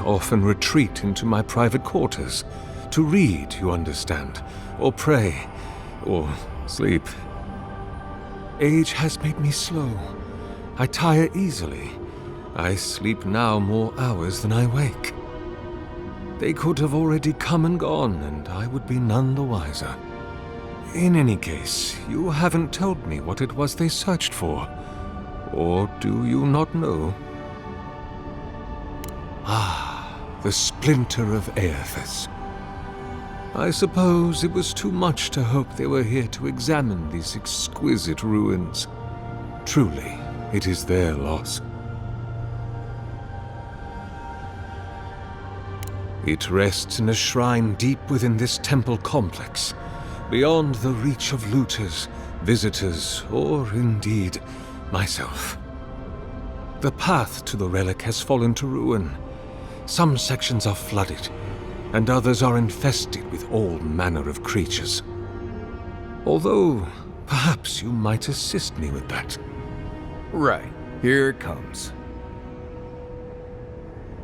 often retreat into my private quarters, to read, you understand, or pray, or sleep. Age has made me slow. I tire easily. I sleep now more hours than I wake. They could have already come and gone, and I would be none the wiser. In any case, you haven't told me what it was they searched for. Or do you not know? Ah, the splinter of Aethys. I suppose it was too much to hope they were here to examine these exquisite ruins. Truly, it is their loss. It rests in a shrine deep within this temple complex, beyond the reach of looters, visitors, or indeed, myself. The path to the relic has fallen to ruin. Some sections are flooded, and others are infested with all manner of creatures. Although, perhaps you might assist me with that. Right, here it comes.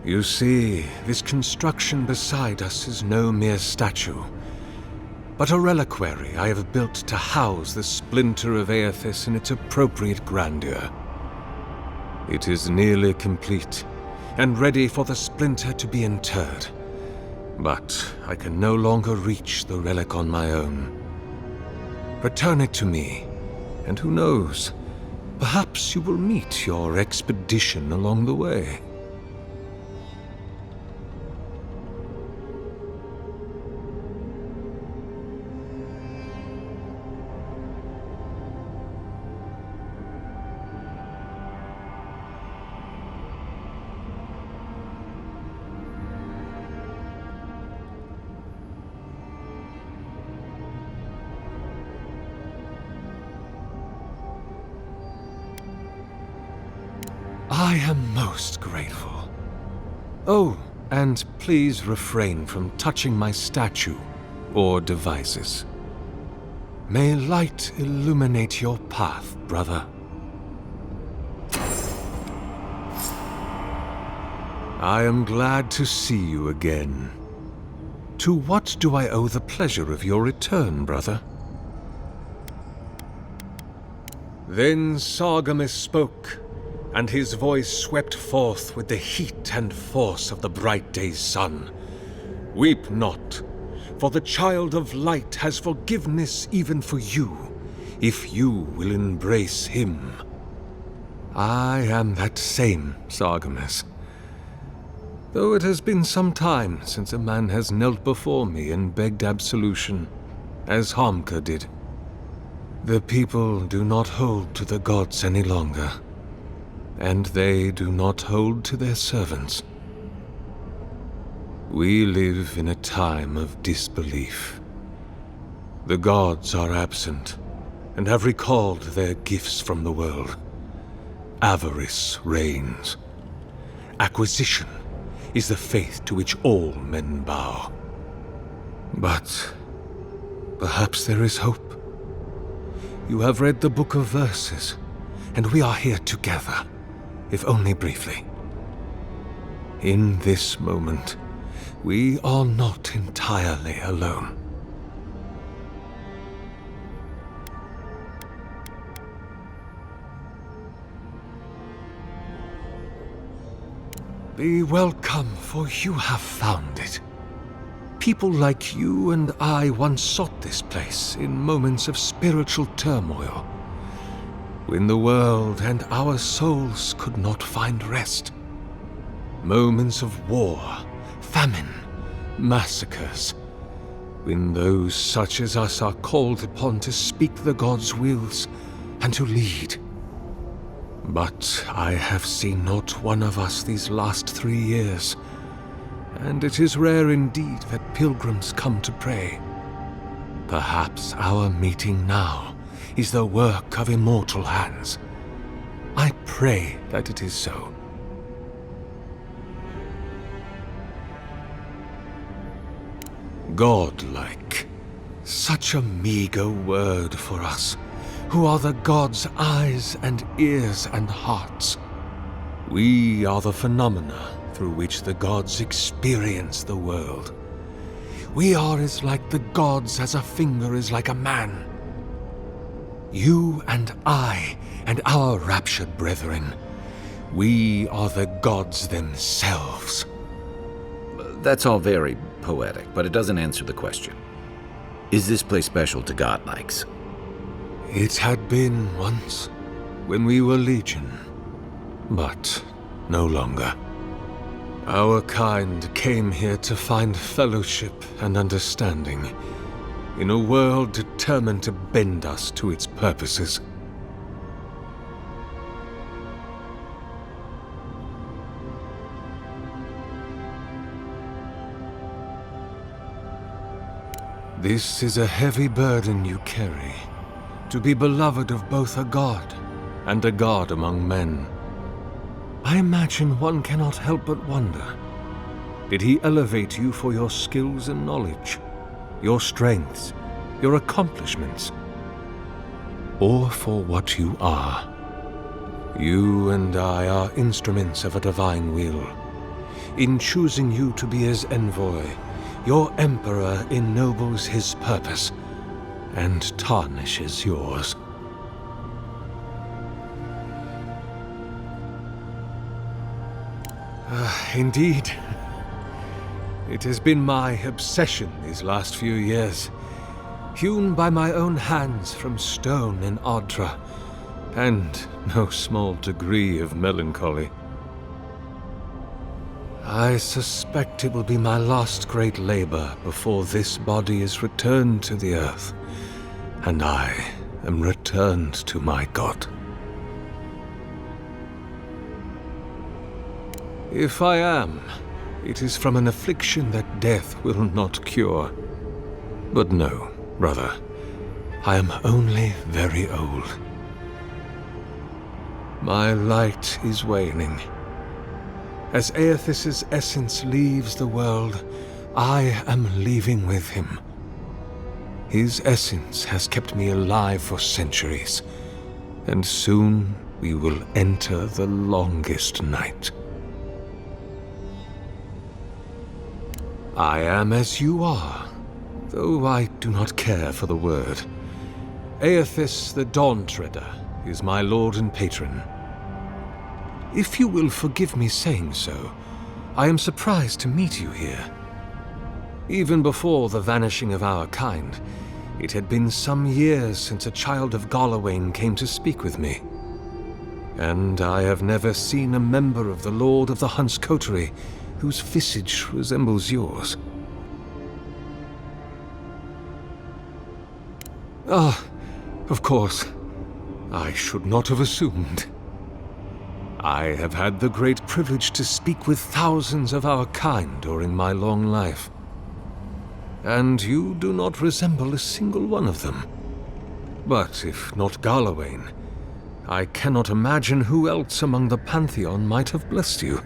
You see, this construction beside us is no mere statue, but a reliquary I have built to house the splinter of Aethys in its appropriate grandeur. It is nearly complete, and ready for the splinter to be interred. But I can no longer reach the relic on my own. Return it to me, and who knows, perhaps you will meet your expedition along the way. I am most grateful. Oh, and please refrain from touching my statue or devices. May light illuminate your path, brother. I am glad to see you again. To what do I owe the pleasure of your return, brother? Then Sargamis spoke, and his voice swept forth with the heat and force of the bright day's sun. Weep not, for the child of light has forgiveness even for you, if you will embrace him. I am that same Sargamis, though it has been some time since a man has knelt before me and begged absolution, as Hamka did. The people do not hold to the gods any longer, and they do not hold to their servants. We live in a time of disbelief. The gods are absent, and have recalled their gifts from the world. Avarice reigns. Acquisition is the faith to which all men bow. But perhaps there is hope. You have read the Book of Verses, and we are here together, if only briefly. In this moment, we are not entirely alone. Be welcome, for you have found it. People like you and I once sought this place in moments of spiritual turmoil, when the world and our souls could not find rest. Moments of war, famine, massacres, when those such as us are called upon to speak the gods' wills and to lead. But I have seen not one of us these last 3 years, and it is rare indeed that pilgrims come to pray. Perhaps our meeting now is the work of immortal hands. I pray that it is so. Godlike. Such a meager word for us, who are the gods' eyes and ears and hearts. We are the phenomena through which the gods experience the world. We are as like the gods as a finger is like a man. You and I and our raptured brethren, we are the gods themselves. That's all very poetic, but it doesn't answer the question. Is this place special to godlikes? It had been once, when we were legion, but no longer. Our kind came here to find fellowship and understanding, in a world determined to bend us to its purposes. This is a heavy burden you carry, to be beloved of both a god and a god among men. I imagine one cannot help but wonder, did he elevate you for your skills and knowledge, your strengths, your accomplishments, or for what you are? You and I are instruments of a divine will. In choosing you to be his envoy, your emperor ennobles his purpose and tarnishes yours. Indeed. It has been my obsession these last few years, hewn by my own hands from stone in Adra, and no small degree of melancholy. I suspect it will be my last great labor before this body is returned to the earth, and I am returned to my God. If I am, it is from an affliction that death will not cure. But no, brother, I am only very old. My light is waning. As Aethys' essence leaves the world, I am leaving with him. His essence has kept me alive for centuries, and soon we will enter the longest night. I am as you are, though I do not care for the word. Aethys the Dawn Treader is my lord and patron. If you will forgive me saying so, I am surprised to meet you here. Even before the vanishing of our kind, it had been some years since a child of Galawain came to speak with me. And I have never seen a member of the Lord of the Hunt's coterie whose visage resembles yours. Ah, of course. I should not have assumed. I have had the great privilege to speak with thousands of our kind during my long life. And you do not resemble a single one of them. But if not Garlawain, I cannot imagine who else among the Pantheon might have blessed you.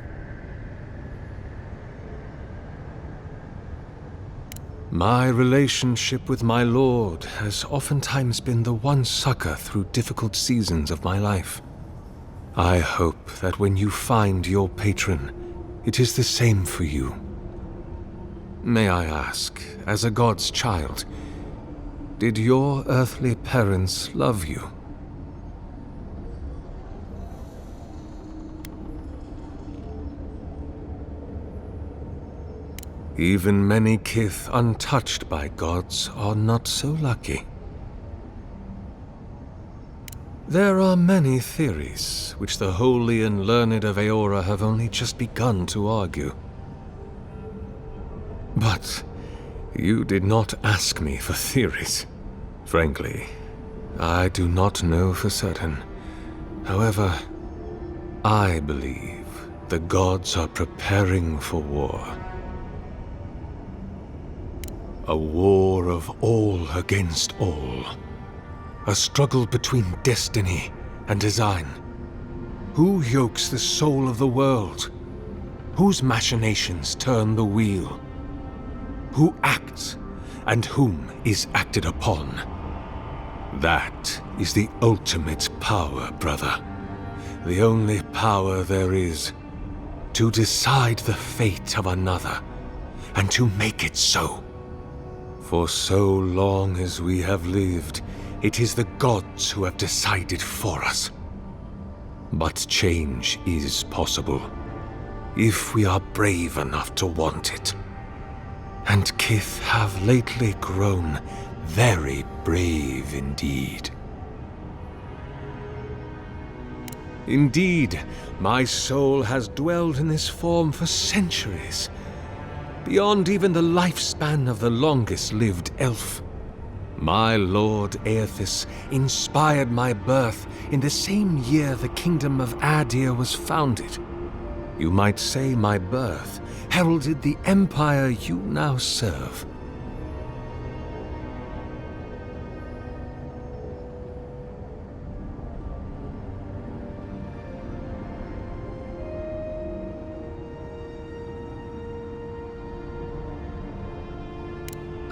My relationship with my lord has oftentimes been the one succor through difficult seasons of my life. I hope that when you find your patron, it is the same for you. May I ask, as a god's child, did your earthly parents love you? Even many kith untouched by gods are not so lucky. There are many theories, which the holy and learned of Eora have only just begun to argue. But you did not ask me for theories. Frankly, I do not know for certain. However, I believe the gods are preparing for war. A war of all against all. A struggle between destiny and design. Who yokes the soul of the world? Whose machinations turn the wheel? Who acts and whom is acted upon? That is the ultimate power, brother. The only power there is to decide the fate of another and to make it so. For so long as we have lived, it is the gods who have decided for us. But change is possible, if we are brave enough to want it. And kith have lately grown very brave indeed. Indeed, my soul has dwelled in this form for centuries, beyond even the lifespan of the longest-lived elf. My lord Aethys inspired my birth in the same year the kingdom of Adir was founded. You might say my birth heralded the empire you now serve.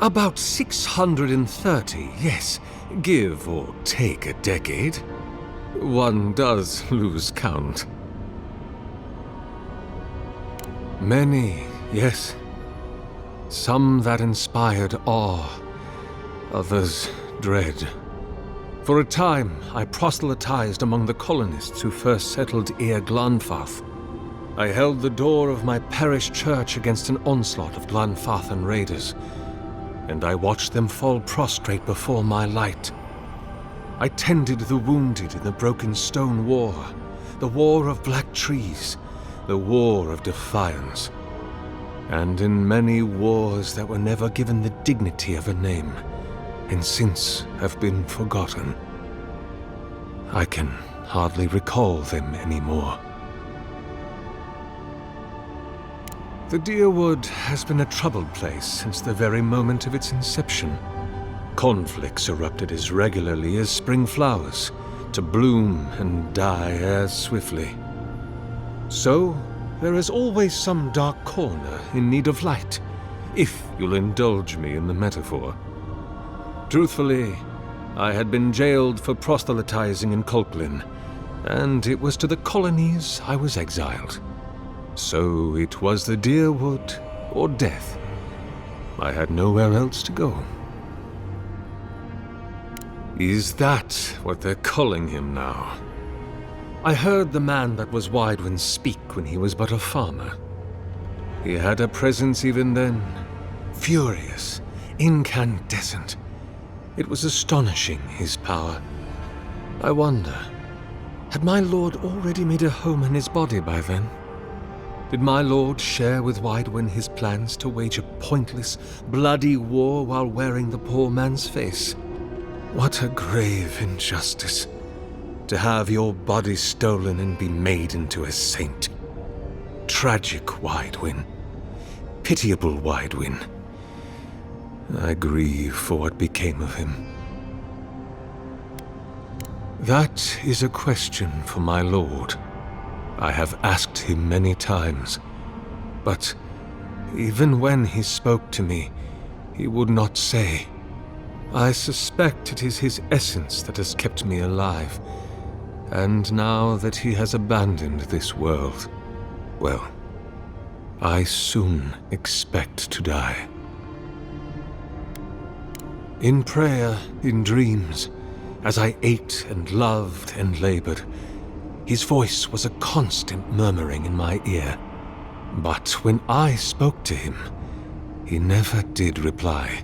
About 630, yes. Give or take a decade. One does lose count. Many, yes. Some that inspired awe, others dread. For a time, I proselytized among the colonists who first settled Eir Glanfath. I held the door of my parish church against an onslaught of Glanfathan raiders, and I watched them fall prostrate before my light. I tended the wounded in the Broken Stone War, the War of Black Trees, the War of Defiance, and in many wars that were never given the dignity of a name, and since have been forgotten. I can hardly recall them anymore. The Deerwood has been a troubled place since the very moment of its inception. Conflicts erupted as regularly as spring flowers, to bloom and die as swiftly. So, there is always some dark corner in need of light, if you'll indulge me in the metaphor. Truthfully, I had been jailed for proselytizing in Colklin, and it was to the colonies I was exiled. So it was the Deerwood or death. I had nowhere else to go. Is that what they're calling him now? I heard the man that was Widewind speak when he was but a farmer. He had a presence even then, furious, incandescent. It was astonishing, his power. I wonder, had my lord already made a home in his body by then? Did my lord share with Widewind his plans to wage a pointless, bloody war while wearing the poor man's face? What a grave injustice, to have your body stolen and be made into a saint. Tragic Widewind. Pitiable Widewind. I grieve for what became of him. That is a question for my lord. I have asked him many times, but even when he spoke to me, he would not say. I suspect it is his essence that has kept me alive, and now that he has abandoned this world, well, I soon expect to die. In prayer, in dreams, as I ate and loved and labored, his voice was a constant murmuring in my ear. But when I spoke to him, he never did reply.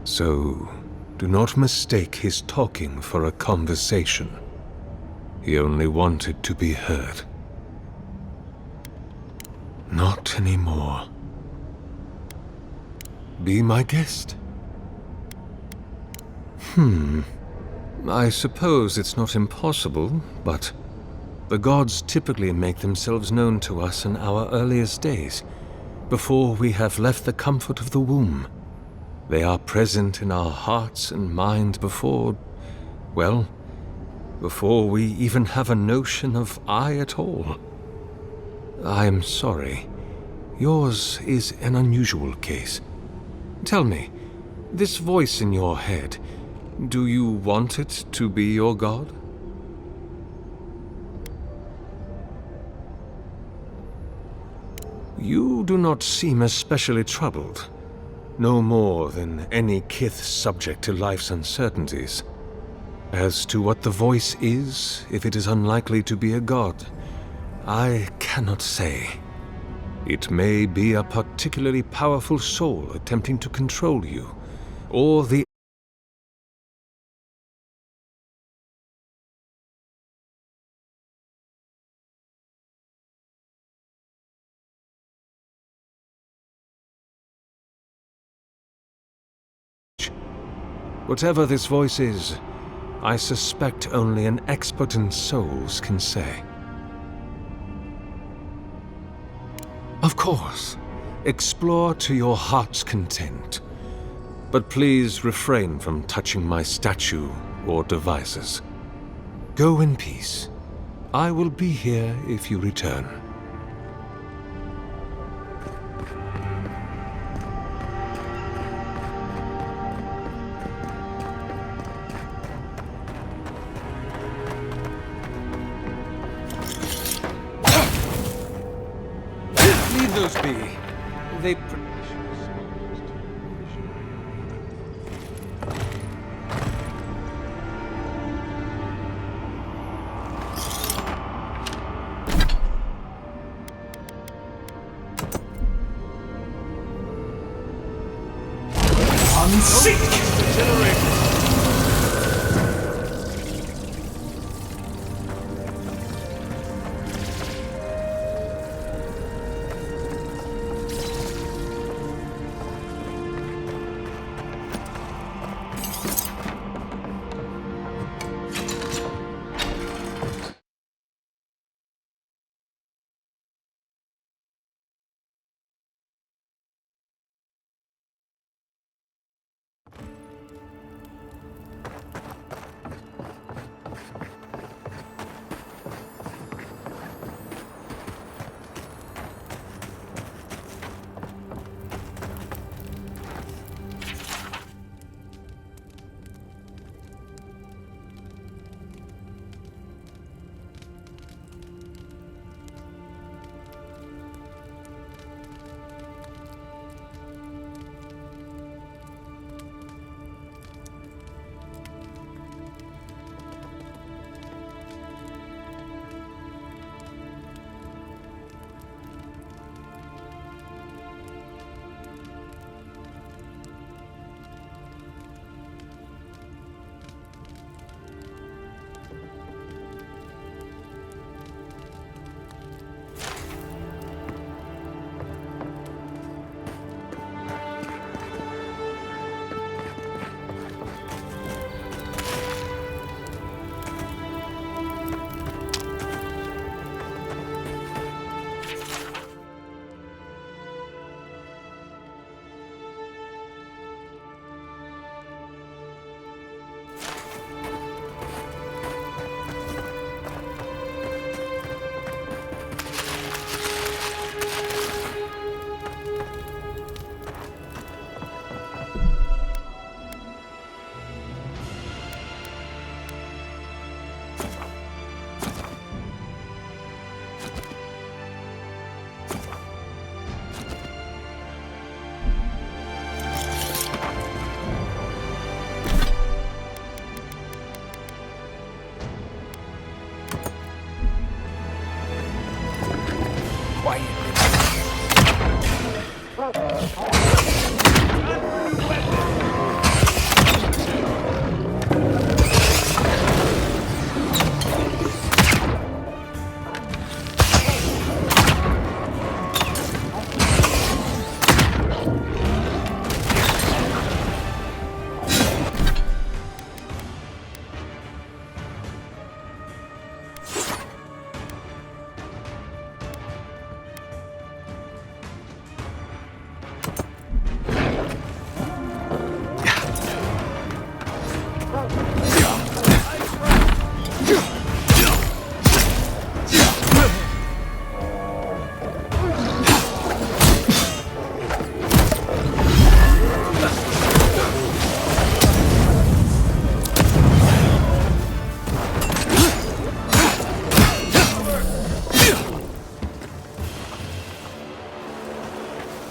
So, do not mistake his talking for a conversation. He only wanted to be heard. Not anymore. Be my guest. I suppose it's not impossible, but the gods typically make themselves known to us in our earliest days, before we have left the comfort of the womb. They are present in our hearts and mind before we even have a notion of I at all. I'm sorry. Yours is an unusual case. Tell me, this voice in your head, do you want it to be your god? You do not seem especially troubled. No more than any kith subject to life's uncertainties. As to what the voice is, if it is unlikely to be a god, I cannot say. It may be a particularly powerful soul attempting to control you, or the whatever this voice is, I suspect only an expert in souls can say. Of course, explore to your heart's content, but please refrain from touching my statue or devices. Go in peace. I will be here if you return. Leave those be. They...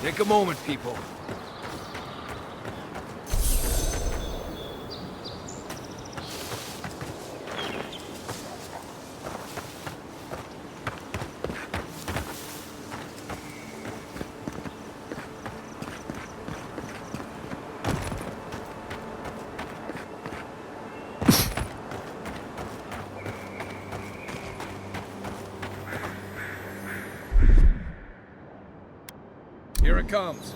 Take a moment, people. Here it comes.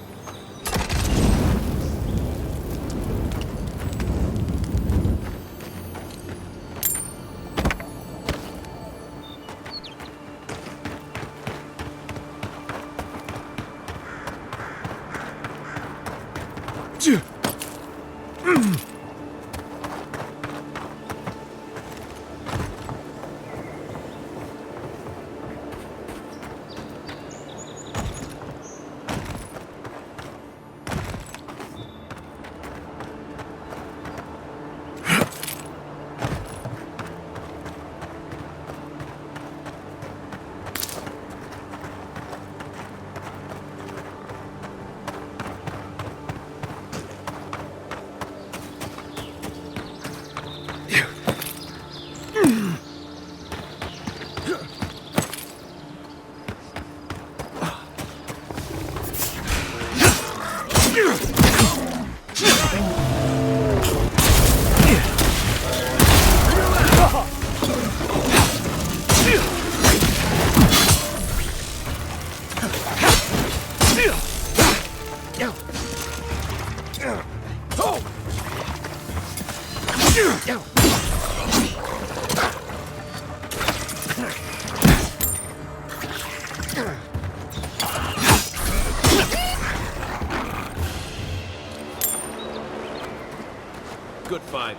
Good fighting.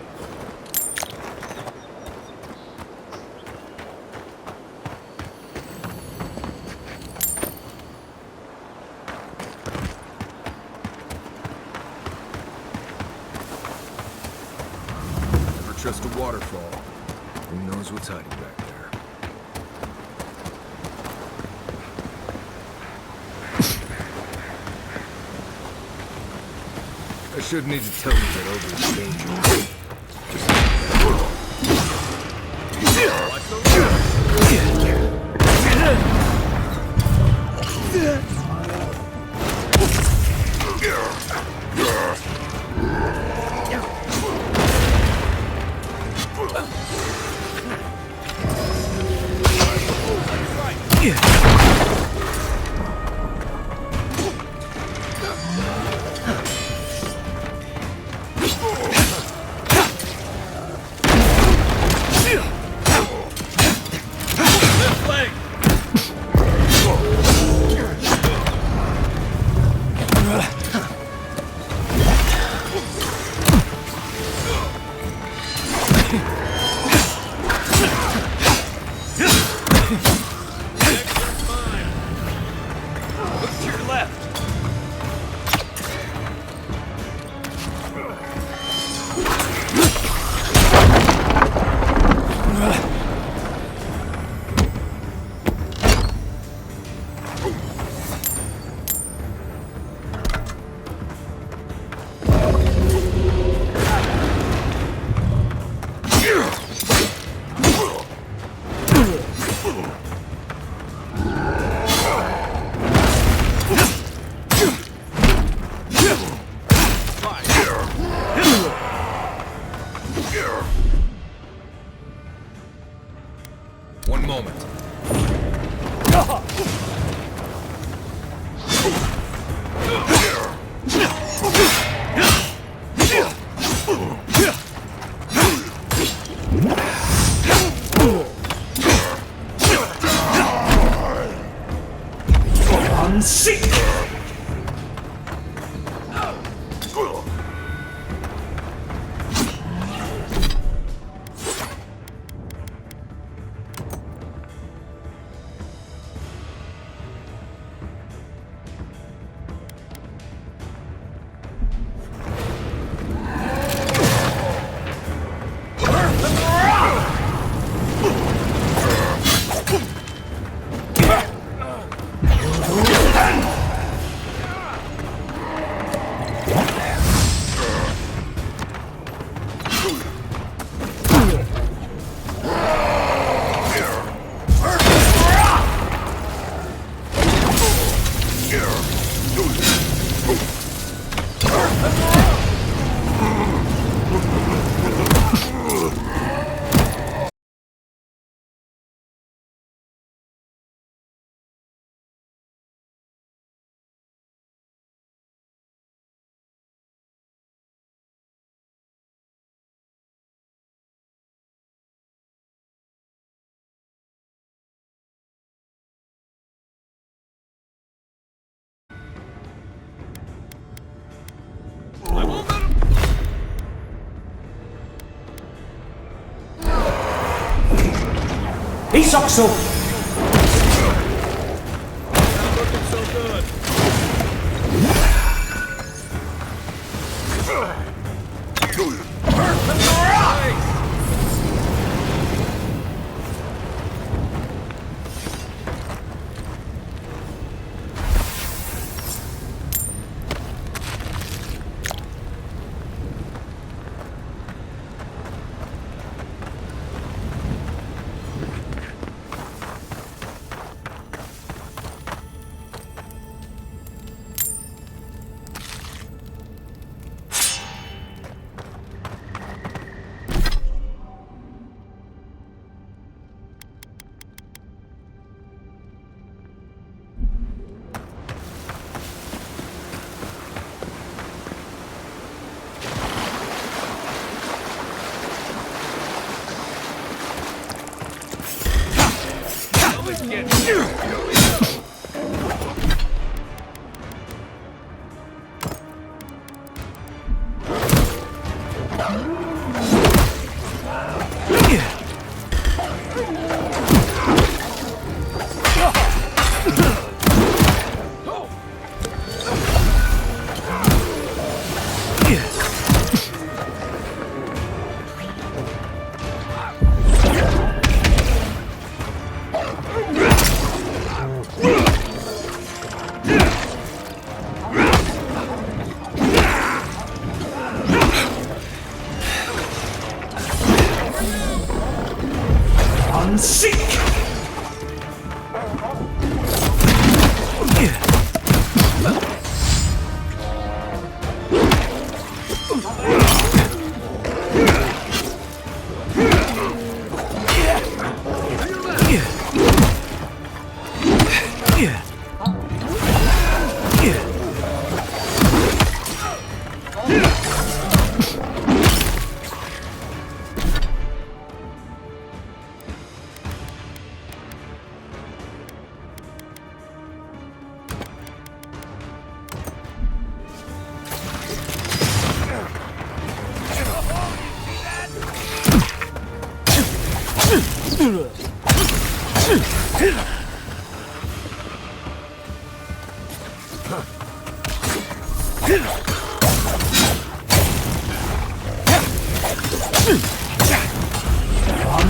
Never trust a waterfall. Who knows what's hiding back there? I shouldn't need to tell you that Over is dangerous. One moment. He sucks so. Not looking so good. I'm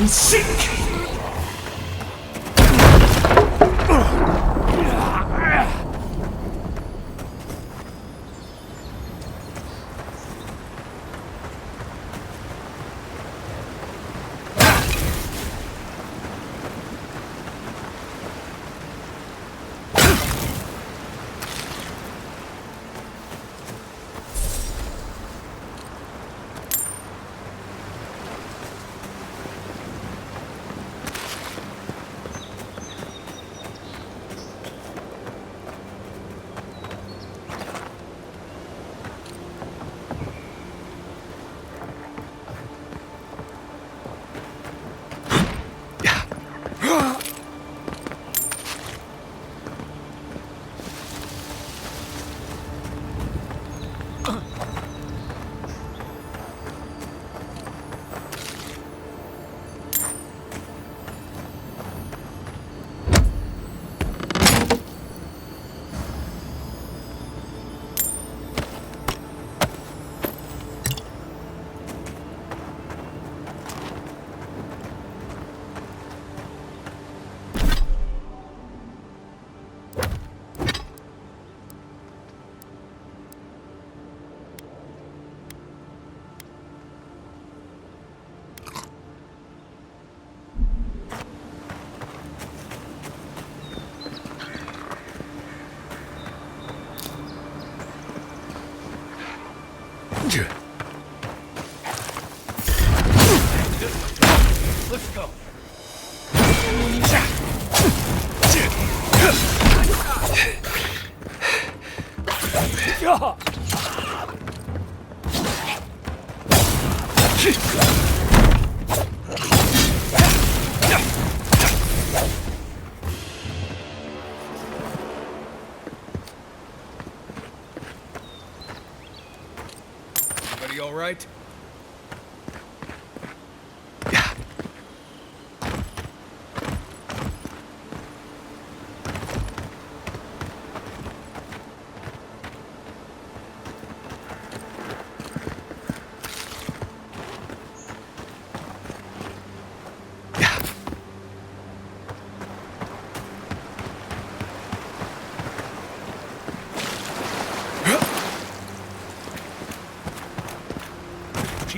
sick! Let's go. Everybody all right?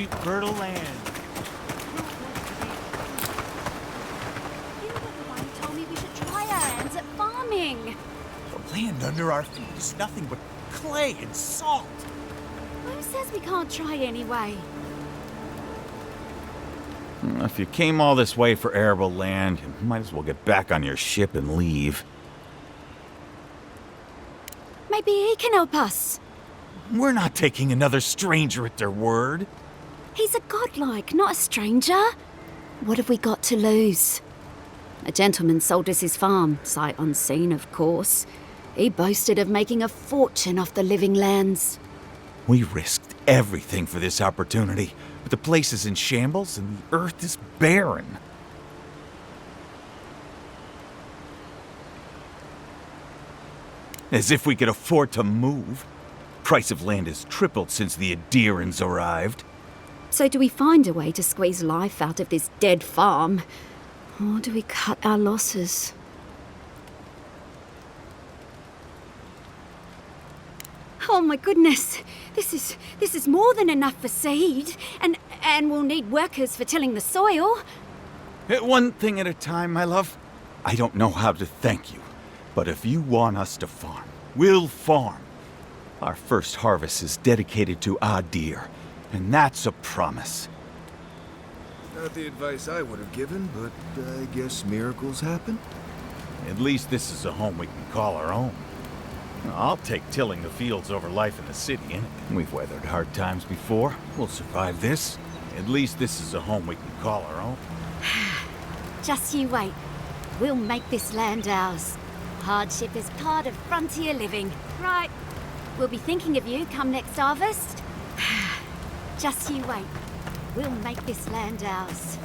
cheap, fertile land. You were the one who told me we should try our hands at farming. The land under our feet is nothing but clay and salt. Who says we can't try anyway? If you came all this way for arable land, you might as well get back on your ship and leave. Maybe he can help us. We're not taking another stranger at their word. He's a godlike, not a stranger. What have we got to lose? A gentleman sold us his farm, sight unseen, of course. He boasted of making a fortune off the living lands. We risked everything for this opportunity, but the place is in shambles and the earth is barren. As if we could afford to move. Price of land has tripled since the Adirans arrived. So do we find a way to squeeze life out of this dead farm? Or do we cut our losses? Oh my goodness! This is more than enough for seed. And we'll need workers for tilling the soil. One thing at a time, my love. I don't know how to thank you, but if you want us to farm, we'll farm. Our first harvest is dedicated to Adir, and that's a promise. Not the advice I would have given, but I guess miracles happen. At least this is a home we can call our own. I'll take tilling the fields over life in the city, and we've weathered hard times before. We'll survive this. At least this is a home we can call our own. Just you wait. We'll make this land ours. Hardship is part of frontier living. Right. We'll be thinking of you come next harvest. Just you wait. We'll make this land ours.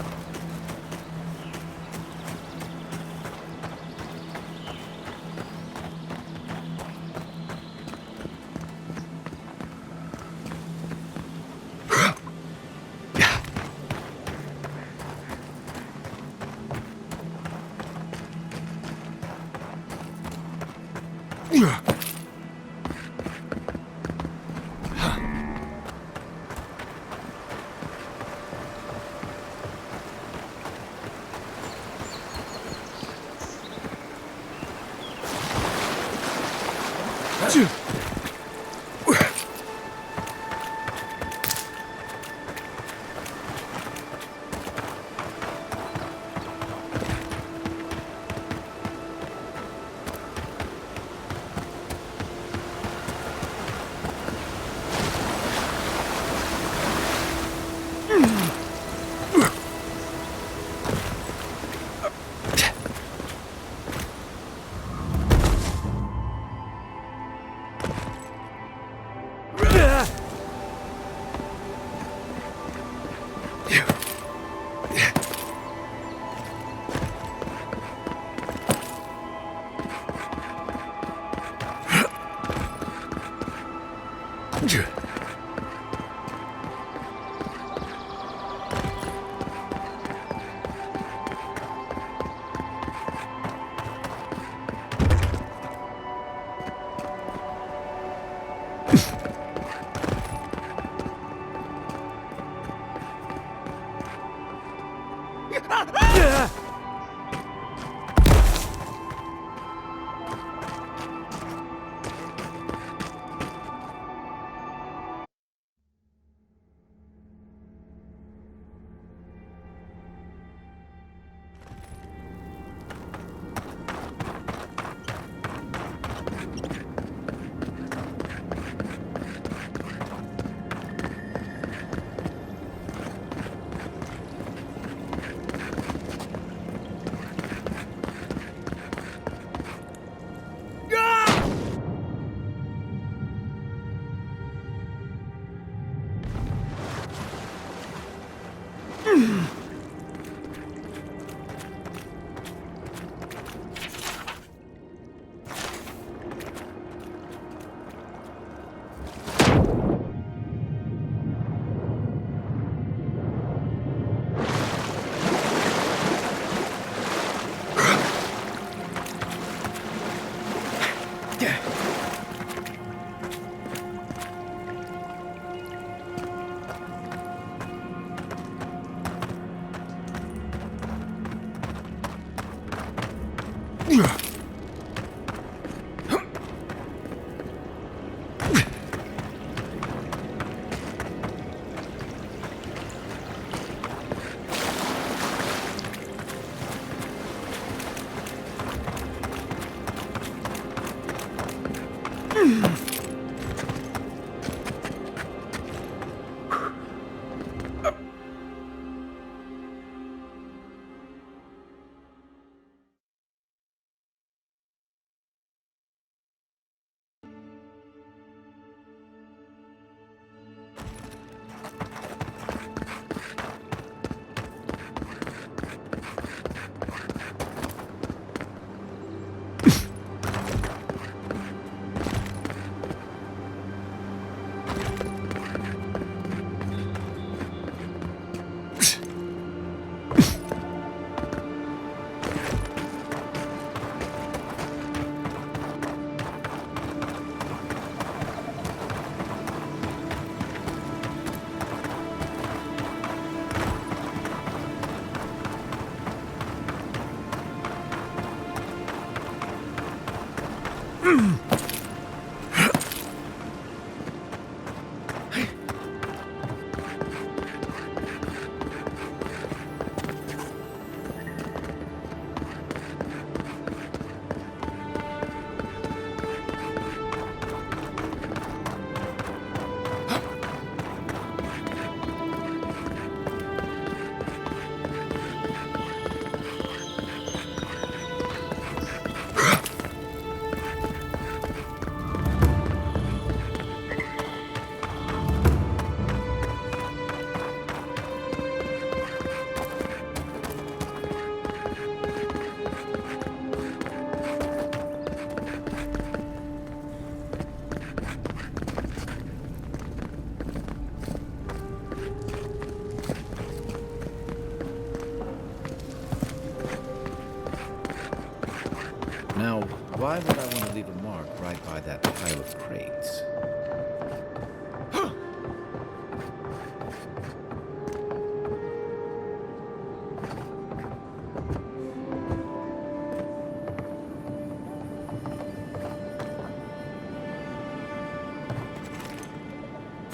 Now, why would I want to leave a mark right by that pile of crates?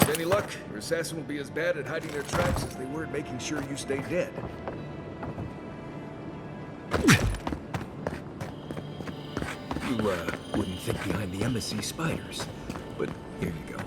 With any luck, your assassin will be as bad at hiding their tracks as they were at making sure you stay dead. You, wouldn't think behind the embassy spiders, but here you go.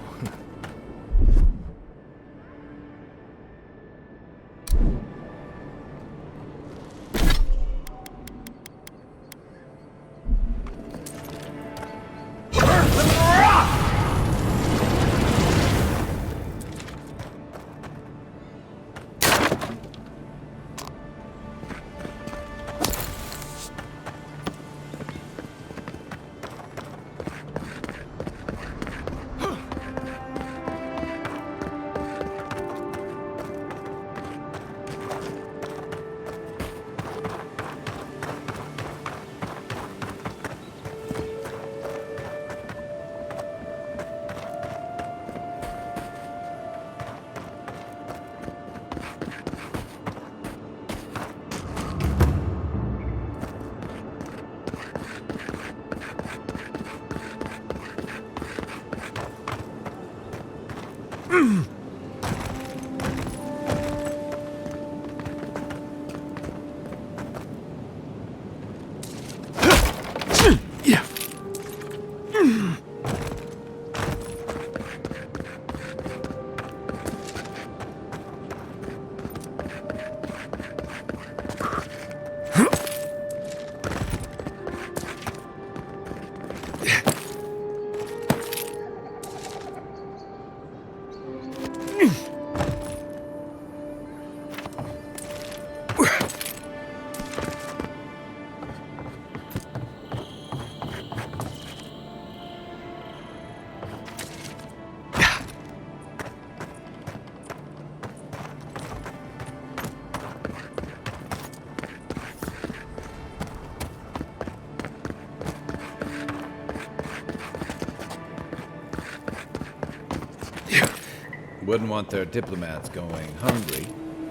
Wouldn't want their diplomats going hungry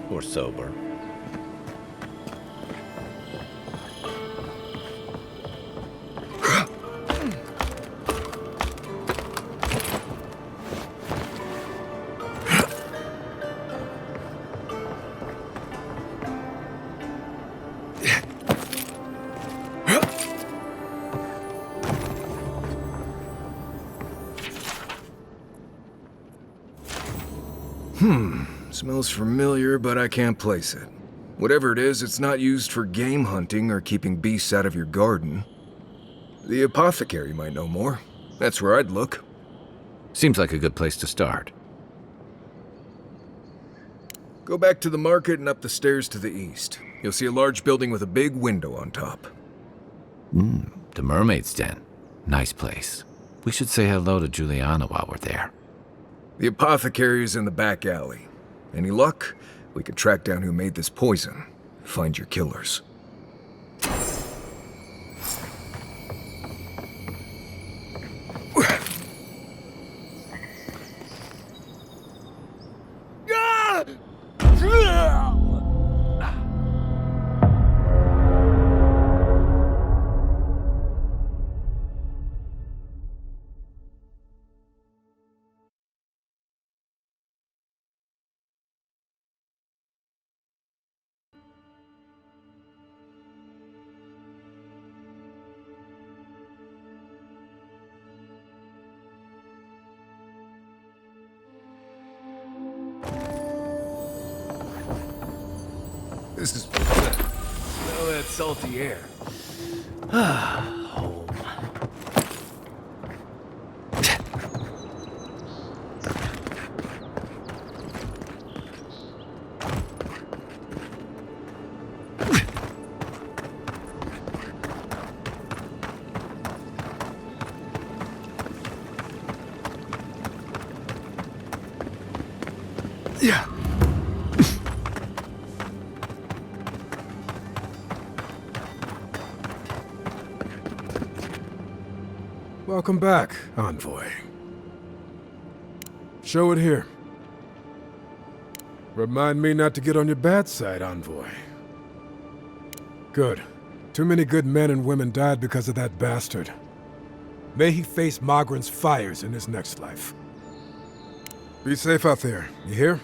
or sober. Smells familiar, but I can't place it. Whatever it is, it's not used for game hunting or keeping beasts out of your garden. The apothecary might know more. That's where I'd look. Seems like a good place to start. Go back to the market and up the stairs to the east. You'll see a large building with a big window on top. The Mermaid's Den. Nice place. We should say hello to Juliana while we're there. The apothecary is in the back alley. Any luck, we could track down who made this poison. Find your killers. This is... Smell that salty air. Home. Yeah. Welcome back, Envoy. Show it here. Remind me not to get on your bad side, Envoy. Good. Too many good men and women died because of that bastard. May he face Magran's fires in his next life. Be safe out there, you hear?